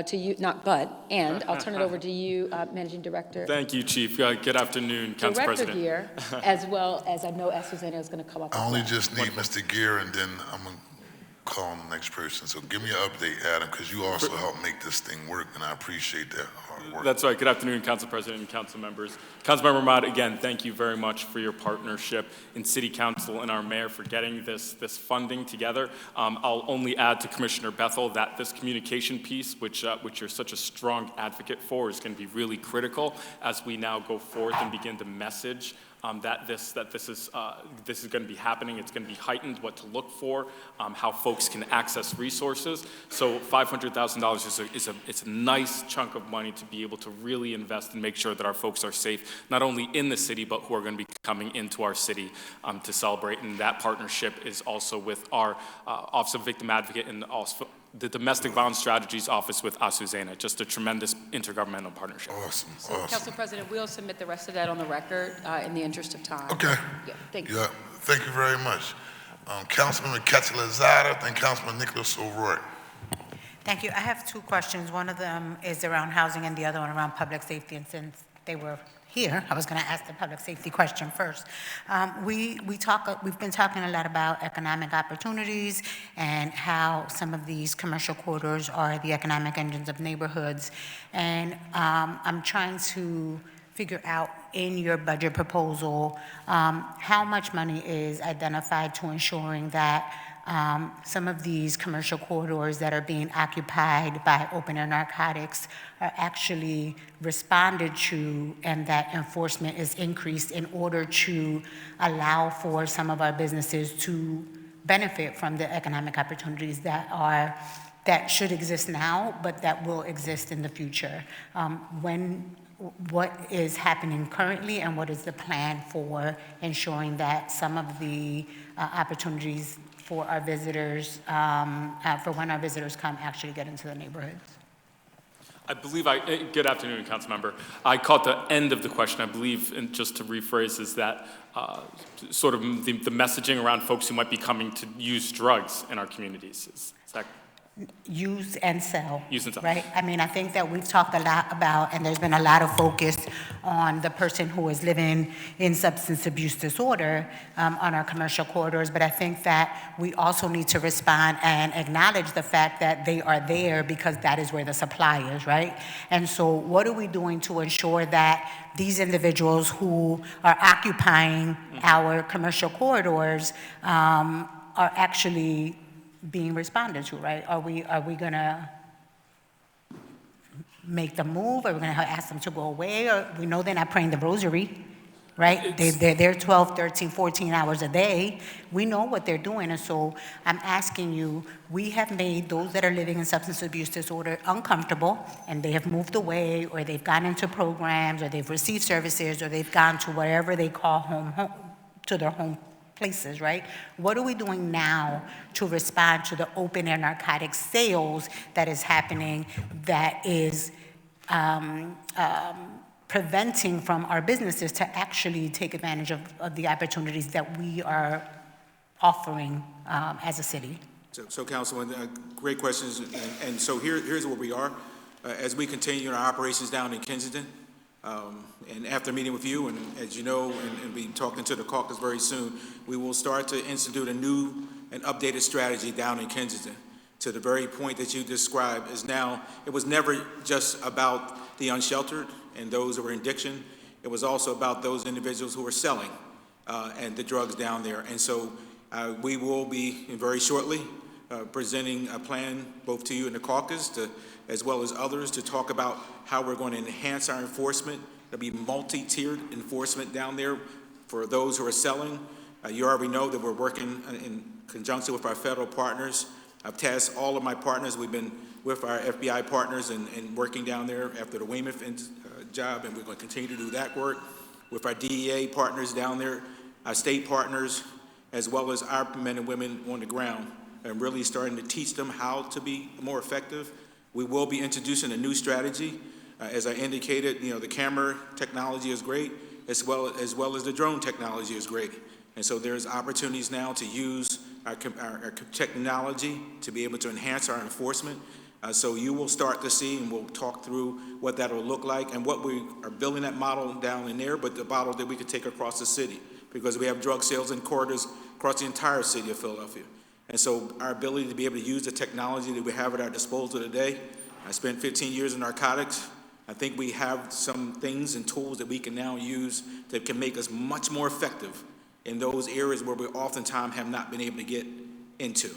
to you, I'll turn it over to you, Managing Director. Thank you, Chief. Good afternoon, Council President. Director here, as well as I know Azucena is going to come up with I only that. just need Mr. Gear, and then I'm going to call on the next person. So give me an update, Adam, because you also helped make this thing work, and I appreciate that hard work. That's right. Good afternoon, Council President and Council members. Councilmember Ahmad, again, thank you very much for your partnership in City Council and our mayor for getting this funding together. I'll only add to Commissioner Bethel that this communication piece, which you're such a strong advocate for, is going to be really critical as we now go forth and begin to message that this is going to be happening. It's going to be heightened, what to look for, how folks can access resources. So $500,000 is a nice chunk of money to be able to really invest and make sure that our folks are safe, not only in the city, but who are going to be coming into our city to celebrate. And that partnership is also with our Office of Victim Advocate and also the Domestic Violence Strategies Office with Azucena. Just a tremendous intergovernmental partnership. Awesome, Council President, we'll submit the rest of that on the record in the interest of time. Okay. Yeah, thank you. Yeah, thank you very much. Councilman Quetzalcoatl, then Councilman Nicholas O'Rourke. Thank you. I have two questions. One of them is around housing and the other one around public safety. And since they were here, I was going to ask the public safety question first. We've been talking a lot about economic opportunities and how some of these commercial corridors are the economic engines of neighborhoods. And I'm trying to figure out in your budget proposal how much money is identified to ensuring that some of these commercial corridors that are being occupied by open-air narcotics are actually responded to, and that enforcement is increased in order to allow for some of our businesses to benefit from the economic opportunities that should exist now, but that will exist in the future. What is happening currently, and what is the plan for ensuring that some of the opportunities for our visitors, for when our visitors come, actually get into the neighborhoods? I believe good afternoon, Council Member. I caught the end of the question. I believe, and just to rephrase, is that sort of the messaging around folks who might be coming to use drugs in our communities. Is that Use and sell. Use and sell. Right? I mean, I think that we've talked a lot about, and there's been a lot of focus on the person who is living in substance abuse disorder on our commercial corridors, but I think that we also need to respond and acknowledge the fact that they are there because that is where the supply is, right? And so what are we doing to ensure that these individuals who are occupying our commercial corridors are actually being responded to, right? Are we gonna make them move? Are we gonna ask them to go away? Or we know they're not praying the rosary, right? They're 12, 13, 14 hours a day. We know what they're doing, and so I'm asking you, we have made those that are living in substance abuse disorder uncomfortable, and they have moved away, or they've gone into programs, or they've received services, or they've gone to whatever they call home to their home places, right? What are we doing now to respond to the open-air narcotic sales that is happening, that is preventing from our businesses to actually take advantage of the opportunities that we are offering as a city? So Councilman, great questions. And so here's where we are. As we continue our operations down in Kensington, and after meeting with you, and as you know, and be talking to the caucus very soon, we will start to institute a new and updated strategy down in Kensington. To the very point that you described is now, it was never just about the unsheltered and those who are in addiction. It was also about those individuals who are selling and the drugs down there. And so we will be very shortly presenting a plan both to you and the caucus, as well as others, to talk about how we're going to enhance our enforcement. There'll be multi-tiered enforcement down there for those who are selling. You already know that we're working in conjunction with our federal partners. I've tasked all of my partners. We've been with our FBI partners and working down there after the Weymouth job, and we're going to continue to do that work with our DEA partners down there, our state partners, as well as our men and women on the ground, and really starting to teach them how to be more effective. We will be introducing a new strategy As I indicated, the camera technology is great, as well as the drone technology is great. And so there's opportunities now to use our technology to be able to enhance our enforcement. So you will start to see, and we'll talk through what that will look like and what we are building that model down in there, but the model that we could take across the city, because we have drug sales in corridors across the entire city of Philadelphia. And so our ability to be able to use the technology that we have at our disposal today. I spent 15 years in narcotics. I think we have some things and tools that we can now use that can make us much more effective in those areas where we oftentimes have not been able to get into.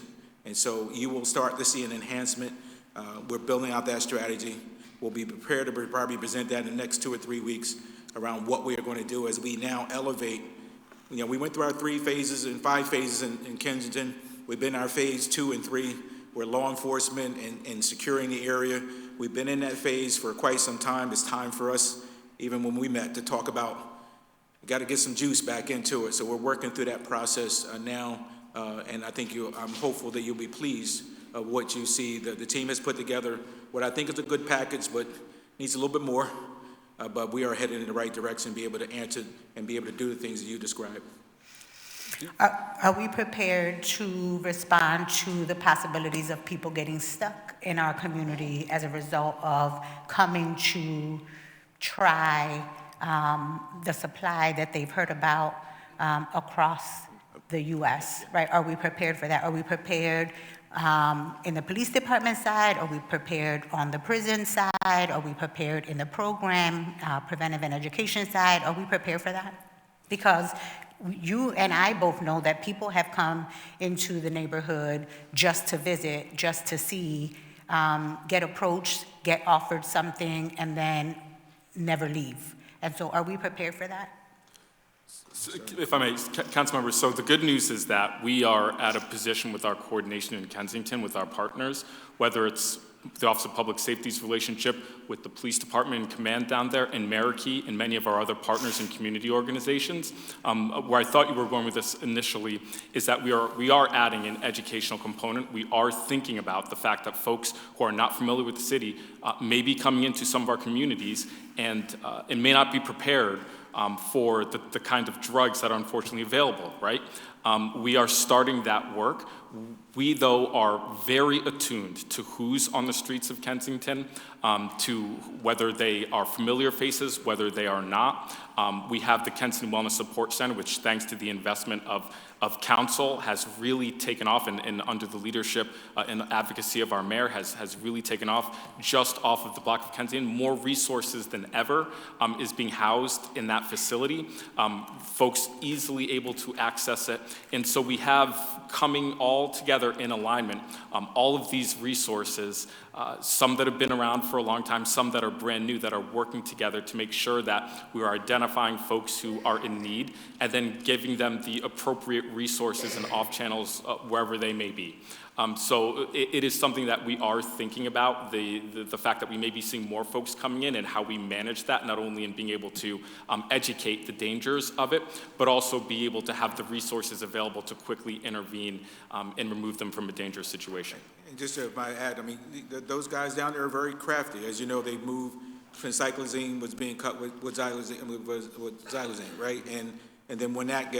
And so you will start to see an enhancement. We're building out that strategy. We'll be prepared to probably present that in the next 2 or 3 weeks around what we are going to do as we now elevate. We went through our 3 phases and 5 phases in Kensington. We've been in our phase 2 and 3, where law enforcement and securing the area. We've been in that phase for quite some time. It's time for us, even when we met, to talk about, we got to get some juice back into it. So we're working through that process now, and I think I'm hopeful that you'll be pleased of what you see. The team has put together what I think is a good package, but needs a little bit more. But we are headed in the right direction, be able to answer and be able to do the things that you described. Are we prepared to respond to the possibilities of people getting stuck in our community as a result of coming to try the supply that they've heard about across the U.S., right? Are we prepared for that? Are we prepared in the police department side? Are we prepared on the prison side? Are we prepared in the program, preventive and education side? Are we prepared for that? Because you and I both know that people have come into the neighborhood just to visit, just to see, get approached, get offered something, and then never leave. And so are we prepared for that? If I may, council members, so the good news is that we are at a position with our coordination in Kensington with our partners, whether it's the Office of Public Safety's relationship with the police department and command down there, and Marikey, and many of our other partners and community organizations. Where I thought you were going with this initially is that we are adding an educational component. We are thinking about the fact that folks who are not familiar with the city may be coming into some of our communities and may not be prepared for the kind of drugs that are unfortunately available, right? We are starting that work. We, though, are very attuned to who's on the streets of Kensington, to whether they are familiar faces, whether they are not. We have the Kensington Wellness Support Center, which, thanks to the investment of council, has really taken off, and under the leadership and advocacy of our mayor, has really taken off just off of the block of Kensington. More resources than ever is being housed in that facility. Folks easily able to access it. And so we have coming all together in alignment, all of these resources, some that have been around for a long time, some that are brand new, that are working together to make sure that we are identifying folks who are in need and then giving them the appropriate resources and off channels wherever they may be. So it is something that we are thinking about, the fact that we may be seeing more folks coming in and how we manage that, not only in being able to educate the dangers of it, but also be able to have the resources available to quickly intervene and remove them from a dangerous situation. And just to add, I mean, those guys down there are very crafty. As you know, they moved, phencyclizine was being cut with xylazine, right? And then when that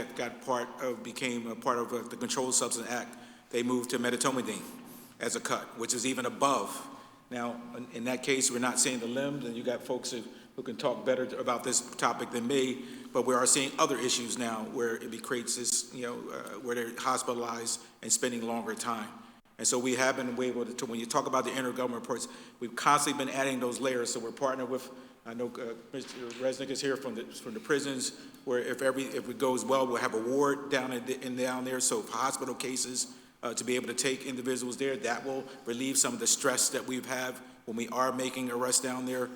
became a part of the Controlled Substance Act, they moved to medetomidine as a cut, which is even above. Now, in that case, we're not seeing the limbs, and you got folks who can talk better about this topic than me, but we are seeing other issues now where it creates this, where they're hospitalized and spending longer time. And so we have been able to, when you talk about the intergovernmental reports, we've constantly been adding those layers. So we're partnered with, I know Mr. Resnick is here from the prisons, where if it goes well, we'll have a ward down there. So for hospital cases, to be able to take individuals there, that will relieve some of the stress that we have when we are making arrests down there.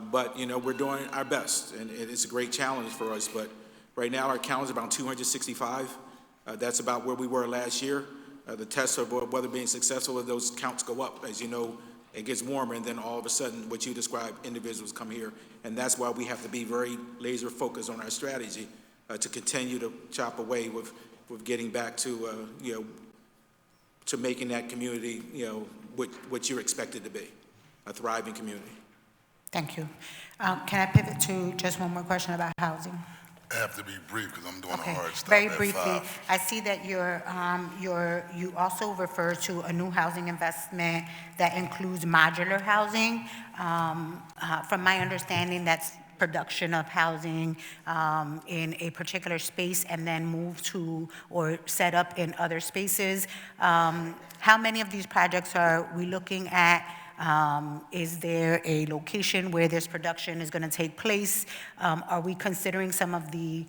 But we're doing our best, and it's a great challenge for us. But right now, our count is about 265. That's about where we were last year. The tests of whether being successful, if those counts go up. As you know, it gets warmer, and then all of a sudden, what you described, individuals come here. And that's why we have to be very laser focused on our strategy to continue to chop away with getting back to, to making that community, what you're expected to be, a thriving community. Thank you. Can I pivot to just one more question about housing? I have to be brief because I'm doing a hard stop Very at briefly, 5. I see that you also refer to a new housing investment that includes modular housing. From my understanding, that's production of housing in a particular space and then move to or set up in other spaces. How many of these projects are we looking at? Is there a location where this production is going to take place? Are we considering some of the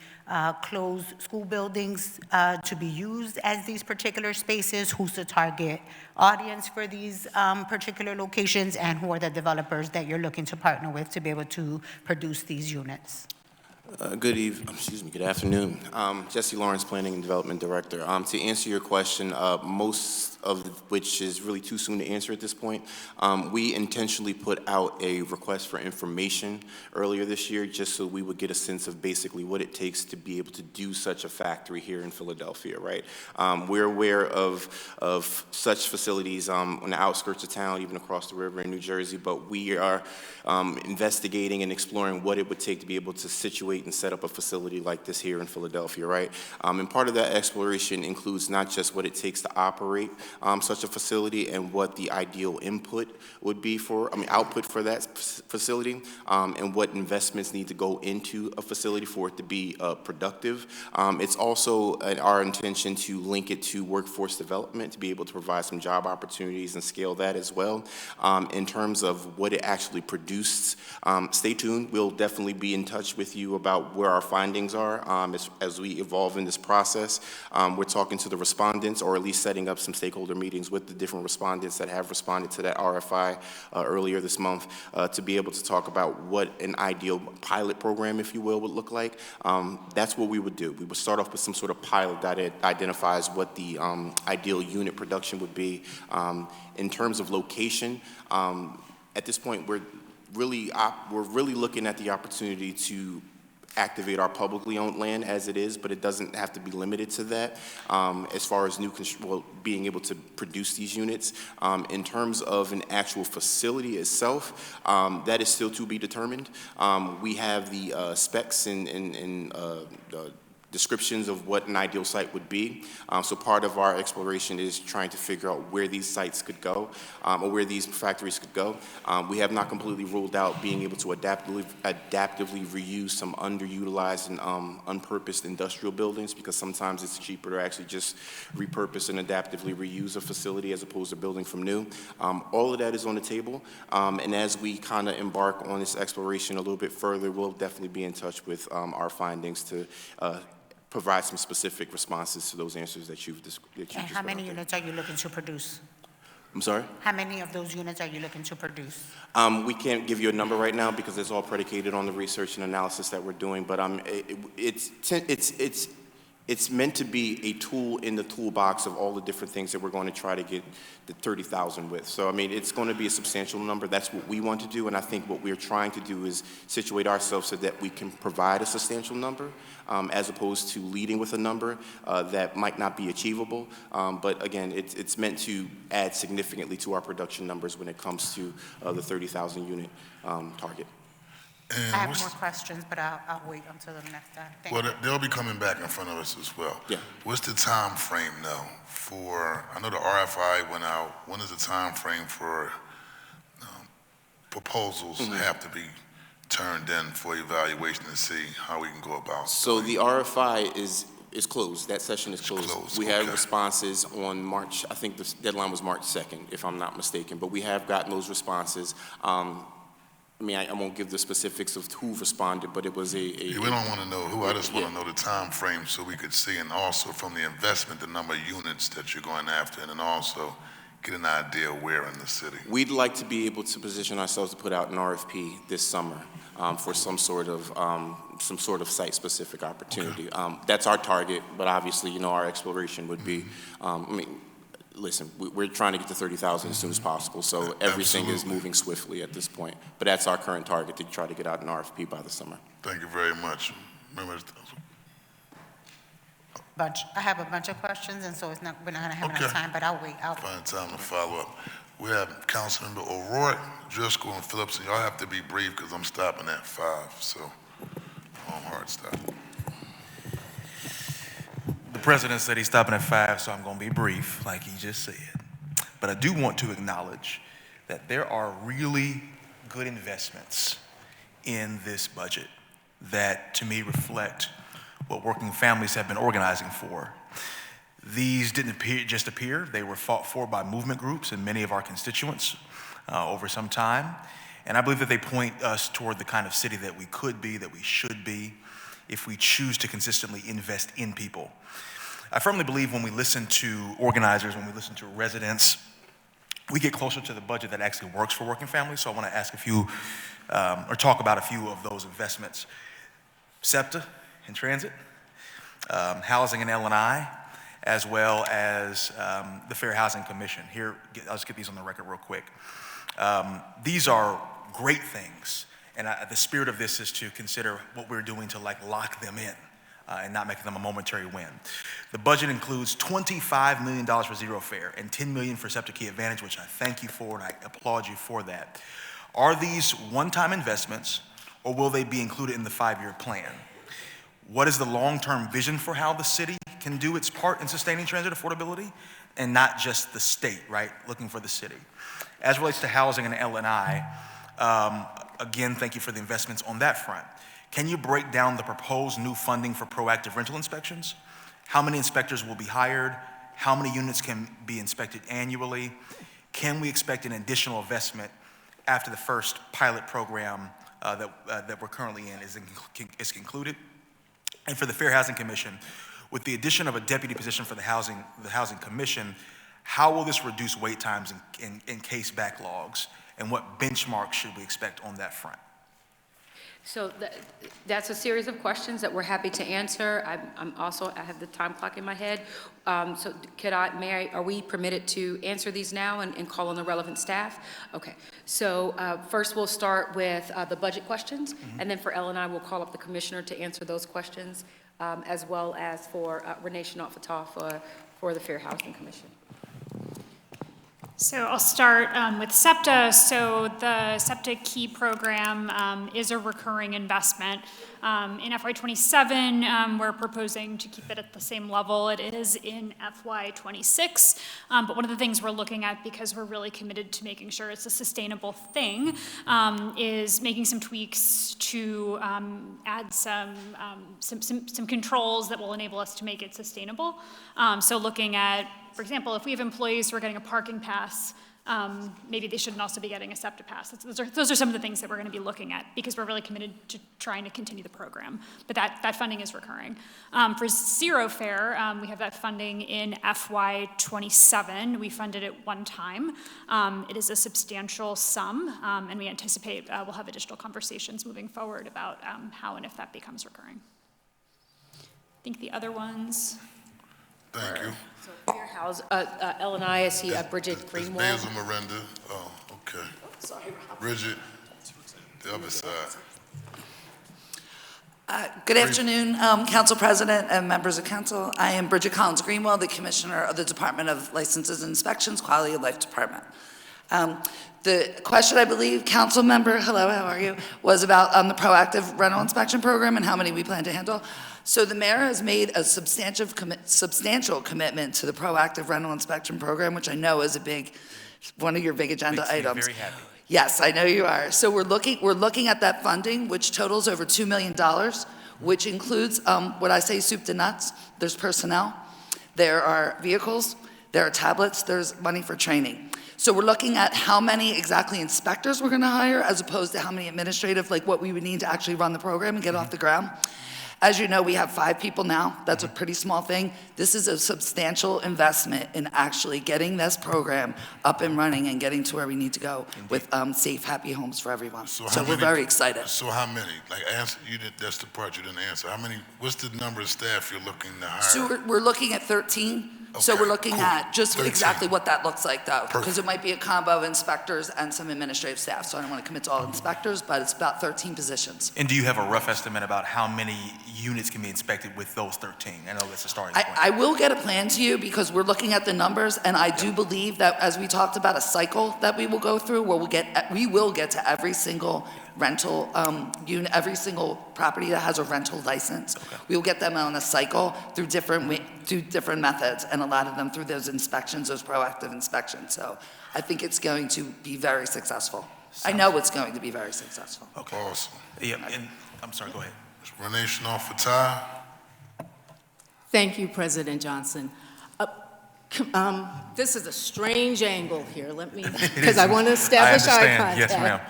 closed school buildings to be used as these particular spaces? Who's the target audience for these particular locations? And who are the developers that you're looking to partner with to be able to produce these units? Good afternoon. Jesse Lawrence, Planning and Development Director. To answer your question, most of which is really too soon to answer at this point, we intentionally put out a request for information earlier this year just so we would get a sense of basically what it takes to be able to do such a factory here in Philadelphia, right? We're aware of such facilities on the outskirts of town, even across the river in New Jersey, but we are investigating and exploring what it would take to be able to situate and set up a facility like this here in Philadelphia, right? And part of that exploration includes not just what it takes to operate such a facility and what the ideal output for that facility, and what investments need to go into a facility for it to be productive. It's also our intention to link it to workforce development to be able to provide some job opportunities and scale that as well. In terms of what it actually produced, stay tuned. We'll definitely be in touch with you about where our findings are as we evolve in this process. We're talking to the respondents, or at least setting up some stakeholder meetings with the different respondents that have responded to that RFI earlier this month to be able to talk about what an ideal pilot program, if you will, would look like. That's what we would do. We would start off with some sort of pilot that identifies what the ideal unit production would be. In terms of location, at this point, we're really looking at the opportunity to activate our publicly owned land as it is, but it doesn't have to be limited to that as far as being able to produce these units. In terms of an actual facility itself, that is still to be determined. We have the specs and descriptions of what an ideal site would be. So part of our exploration is trying to figure out where these sites could go, or where these factories could go. We have not completely ruled out being able to adaptively reuse some underutilized and unpurposed industrial buildings, because sometimes it's cheaper to actually just repurpose and adaptively reuse a facility as opposed to building from new. All of that is on the table, and as we kind of embark on this exploration a little bit further, we'll definitely be in touch with our findings to provide some specific responses to those answers that you've described. And how many units are you looking to produce? I'm sorry? How many of those units are you looking to produce? We can't give you a number right now because it's all predicated on the research and analysis that we're doing, but it's meant to be a tool in the toolbox of all the different things that we're going to try to get the 30,000 with. So, I mean, it's going to be a substantial number. That's what we want to do, and I think what we're trying to do is situate ourselves so that we can provide a substantial number, as opposed to leading with a number that might not be achievable. But again, it's meant to add significantly to our production numbers when it comes to the 30,000 unit target. And I have more questions, but I'll wait until the next time. Thank well, you. they'll be coming back in front of us as well. Yeah. What's the time frame now for, I know the RFI went out, when is the time frame for proposals have to be turned in for evaluation to see how we can go about? So the RFI is closed. That session is closed. We have responses on March, I think the deadline was March 2nd, if I'm not mistaken, but we have gotten those responses. I mean, I won't give the specifics of who responded, but it was we don't want to know who, I just want to know the time frame so we could see, and also from the investment, the number of units that you're going after, and then also get an idea where in the city. We'd like to be able to position ourselves to put out an RFP this summer for some sort of site-specific opportunity. Okay. That's our target, but obviously, you know, our exploration would be, listen, we're trying to get to 30,000 as soon as possible, so everything is moving swiftly at this point. But that's our current target, to try to get out an RFP by the summer. Thank you very much. I have a bunch of questions, and so we're not going to have enough time, but I'll wait. Find time to follow up. We have Councilmember O'Rourke, Driscoll, and Phillips, and y'all have to be brief because I'm stopping at 5, so long hard stop. The president said he's stopping at 5, so I'm going to be brief, like he just said. But I do want to acknowledge that there are really good investments in this budget that, to me, reflect what working families have been organizing for. These didn't just appear. They were fought for by movement groups and many of our constituents over some time. And I believe that they point us toward the kind of city that we could be, that we should be, if we choose to consistently invest in people. I firmly believe when we listen to organizers, when we listen to residents, we get closer to the budget that actually works for working families. So I want to ask a few, or talk about a few of those investments. SEPTA in transit, housing and L&I, as well as the Fair Housing Commission. Here, I'll just get these on the record real quick. These are great things, and the spirit of this is to consider what we're doing to lock them in and not making them a momentary win. The budget includes $25 million for Zero Fare and $10 million for SEPTA Key Advantage, which I thank you for and I applaud you for that. Are these one-time investments, or will they be included in the 5-year plan? What is the long-term vision for how the city can do its part in sustaining transit affordability, and not just the state, right? Looking for the city. As relates to housing and L&I, again, thank you for the investments on that front. Can you break down the proposed new funding for proactive rental inspections? How many inspectors will be hired? How many units can be inspected annually? Can we expect an additional investment after the first pilot program that we're currently in is concluded? And for the Fair Housing Commission, with the addition of a deputy position for the Housing Commission, how will this reduce wait times and case backlogs? And what benchmarks should we expect on that front? So that's a series of questions that we're happy to answer. I have the time clock in my head. So are we permitted to answer these now and call on the relevant staff? Okay. So first we'll start with the budget questions, and then for L&I, we'll call up the commissioner to answer those questions, as well as for Renee Chenot-Fatah for the Fair Housing Commission. So I'll start with SEPTA. So the SEPTA Key program is a recurring investment. In FY27, we're proposing to keep it at the same level it is in FY26. But one of the things we're looking at, because we're really committed to making sure it's a sustainable thing, is making some tweaks to add some controls that will enable us to make it sustainable. So looking at, for example, if we have employees who are getting a parking pass, maybe they shouldn't also be getting a SEPTA pass. Those are some of the things that we're going to be looking at because we're really committed to trying to continue the program. But that funding is recurring. For Zero Fare, we have that funding in FY27. We funded it one time. It is a substantial sum, and we anticipate we'll have additional conversations moving forward about how and if that becomes recurring. I think the other ones. Thank you. So Fair House, L&I, I see Bridget Greenwald. Basil Miranda. Oh, okay. Sorry, Rob. Bridget, the other side. Good afternoon, Council President and members of Council. I am Bridget Collins Greenwald, the Commissioner of the Department of Licenses and Inspections, Quality of Life Department. The question, I believe, Council Member, hello, how are you, was about the proactive rental inspection program and how many we plan to handle. So the mayor has made a substantial commitment to the proactive rental inspection program, which I know is one of your big agenda items. Makes me very happy. Yes, I know you are. So we're looking at that funding, which totals over $2 million, which includes what I say soup to nuts. There's personnel, there are vehicles, there are tablets, there's money for training. So we're looking at how many exactly inspectors we're going to hire as opposed to how many administrative, like what we would need to actually run the program and get off the ground. As you know, we have 5 people now. That's a pretty small thing. This is a substantial investment in actually getting this program up and running and getting to where we need to go with safe, happy homes for everyone. So we're very excited. So how many? That's the part you didn't answer. How many? What's the number of staff you're looking to hire? So we're looking at 13. So Okay, we're looking cool. at just 13. exactly what that looks like, though, because Perfect. it might be a combo of inspectors and some administrative staff, so I don't want to commit to all inspectors, but it's about 13 positions. And do you have a rough estimate about how many units can be inspected with those 13? I know that's a starting point. I will get a plan to you because we're looking at the numbers, and I do believe that, as we talked about, a cycle that we will go through where we will get to every single rental unit, every single property that has a rental license. We will get them on a cycle through different methods, and a lot of them through those inspections, those proactive inspections. So I think it's going to be very successful. I know it's going to be very successful. Okay. Awesome. Yeah, and I'm sorry, go ahead. Renee Schnoff for Ty. Thank you, President Johnson. This is a strange angle here, because I want to establish eye contact. Yes, ma'am.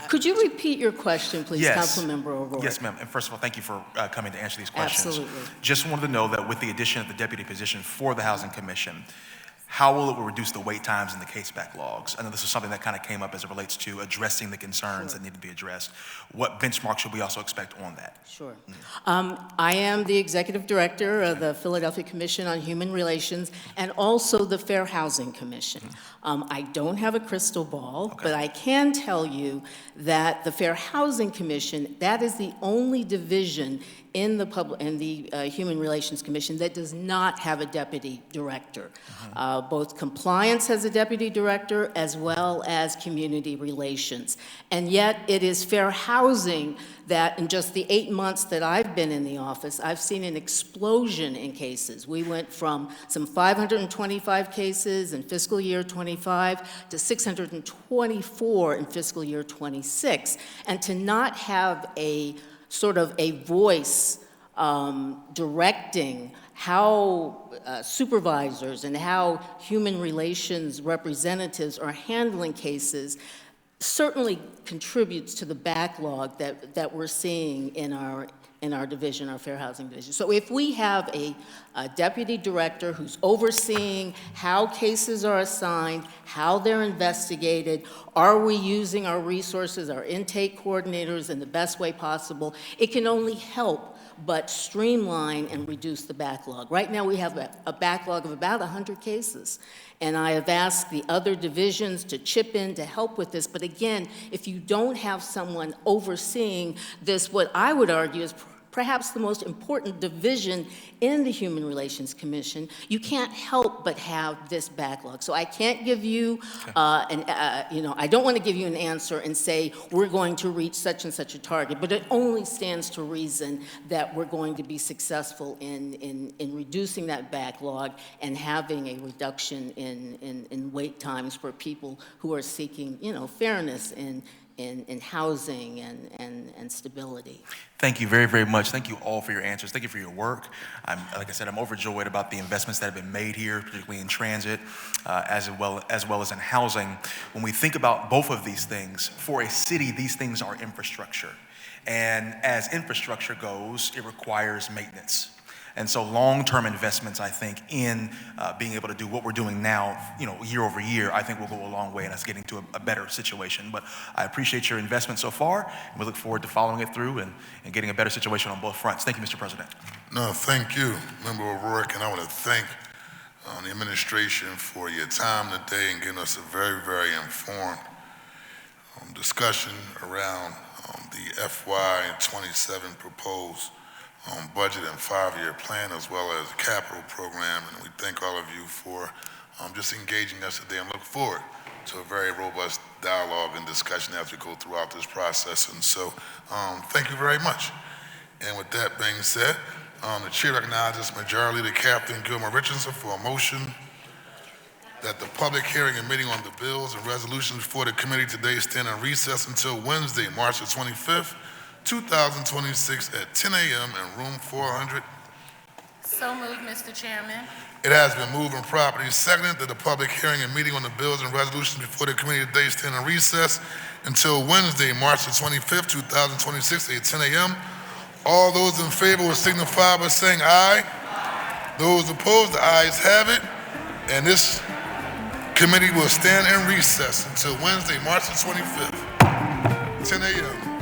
Could you repeat your question, please, Yes. Councilmember O'Rourke? Yes, ma'am. And first of all, thank you for coming to answer these questions. Absolutely. Just wanted to know that with the addition of the deputy position for the Housing Commission, how will it reduce the wait times in the case backlogs? I know this is something that kind of came up as it relates to addressing the concerns that need to be addressed. What benchmark should we also expect on that? Sure. I am the Executive Director of the Philadelphia Commission on Human Relations and also the Fair Housing Commission. I don't have a crystal ball, but I can tell you that the Fair Housing Commission, that is the only division in the Human Relations Commission that does not have a deputy director. Both compliance has a deputy director as well as community relations. And yet it is fair housing that in just the 8 months that I've been in the office, I've seen an explosion in cases. We went from some 525 cases in fiscal year 25 to 624 in fiscal year 26. And to not have a sort of a voice directing how supervisors and how human relations representatives are handling cases certainly contributes to the backlog that we're seeing in our division, our Fair Housing Division. So if we have a deputy director who's overseeing how cases are assigned, how they're investigated, are we using our resources, our intake coordinators in the best way possible, it can only help but streamline and reduce the backlog. Right now we have a backlog of about 100 cases. And I have asked the other divisions to chip in to help with this. But again, if you don't have someone overseeing this, what I would argue is perhaps the most important division in the Human Relations Commission, you can't help but have this backlog. So I can't give you, I don't want to give you an answer and say we're going to reach such and such a target, but it only stands to reason that we're going to be successful in reducing that backlog and having a reduction in wait times for people who are seeking, fairness in housing and stability. Thank you very, very much. Thank you all for your answers. Thank you for your work. Like I said, I'm overjoyed about the investments that have been made here, particularly in transit, as well as in housing. When we think about both of these things, for a city, these things are infrastructure. And as infrastructure goes, it requires maintenance. And so long-term investments, I think, in being able to do what we're doing now, year over year, I think will go a long way in us getting to a better situation. But I appreciate your investment so far, and we look forward to following it through and getting a better situation on both fronts. Thank you, Mr. President. No, thank you, Member O'Rourke, and I want to thank the administration for your time today and giving us a very, very informed discussion around the FY27 proposed budget and 5-year plan, as well as the capital program. And we thank all of you for just engaging us today and look forward to a very robust dialogue and discussion as we go throughout this process. And so thank you very much. And with that being said, the chair recognizes Majority Leader Captain Gilmer Richardson for a motion that the public hearing and meeting on the bills and resolutions before the committee today stand in recess until Wednesday, March the 25th, 2026 at 10 a.m. in room 400. So moved, Mr. Chairman. It has been moved and properly seconded that the public hearing and meeting on the bills and resolutions before the committee today stand in recess until Wednesday, March the 25th, 2026 at 10 a.m. All those in favor will signify by saying aye. Those opposed, the ayes have it. And this committee will stand in recess until Wednesday, March the 25th, 10 a.m.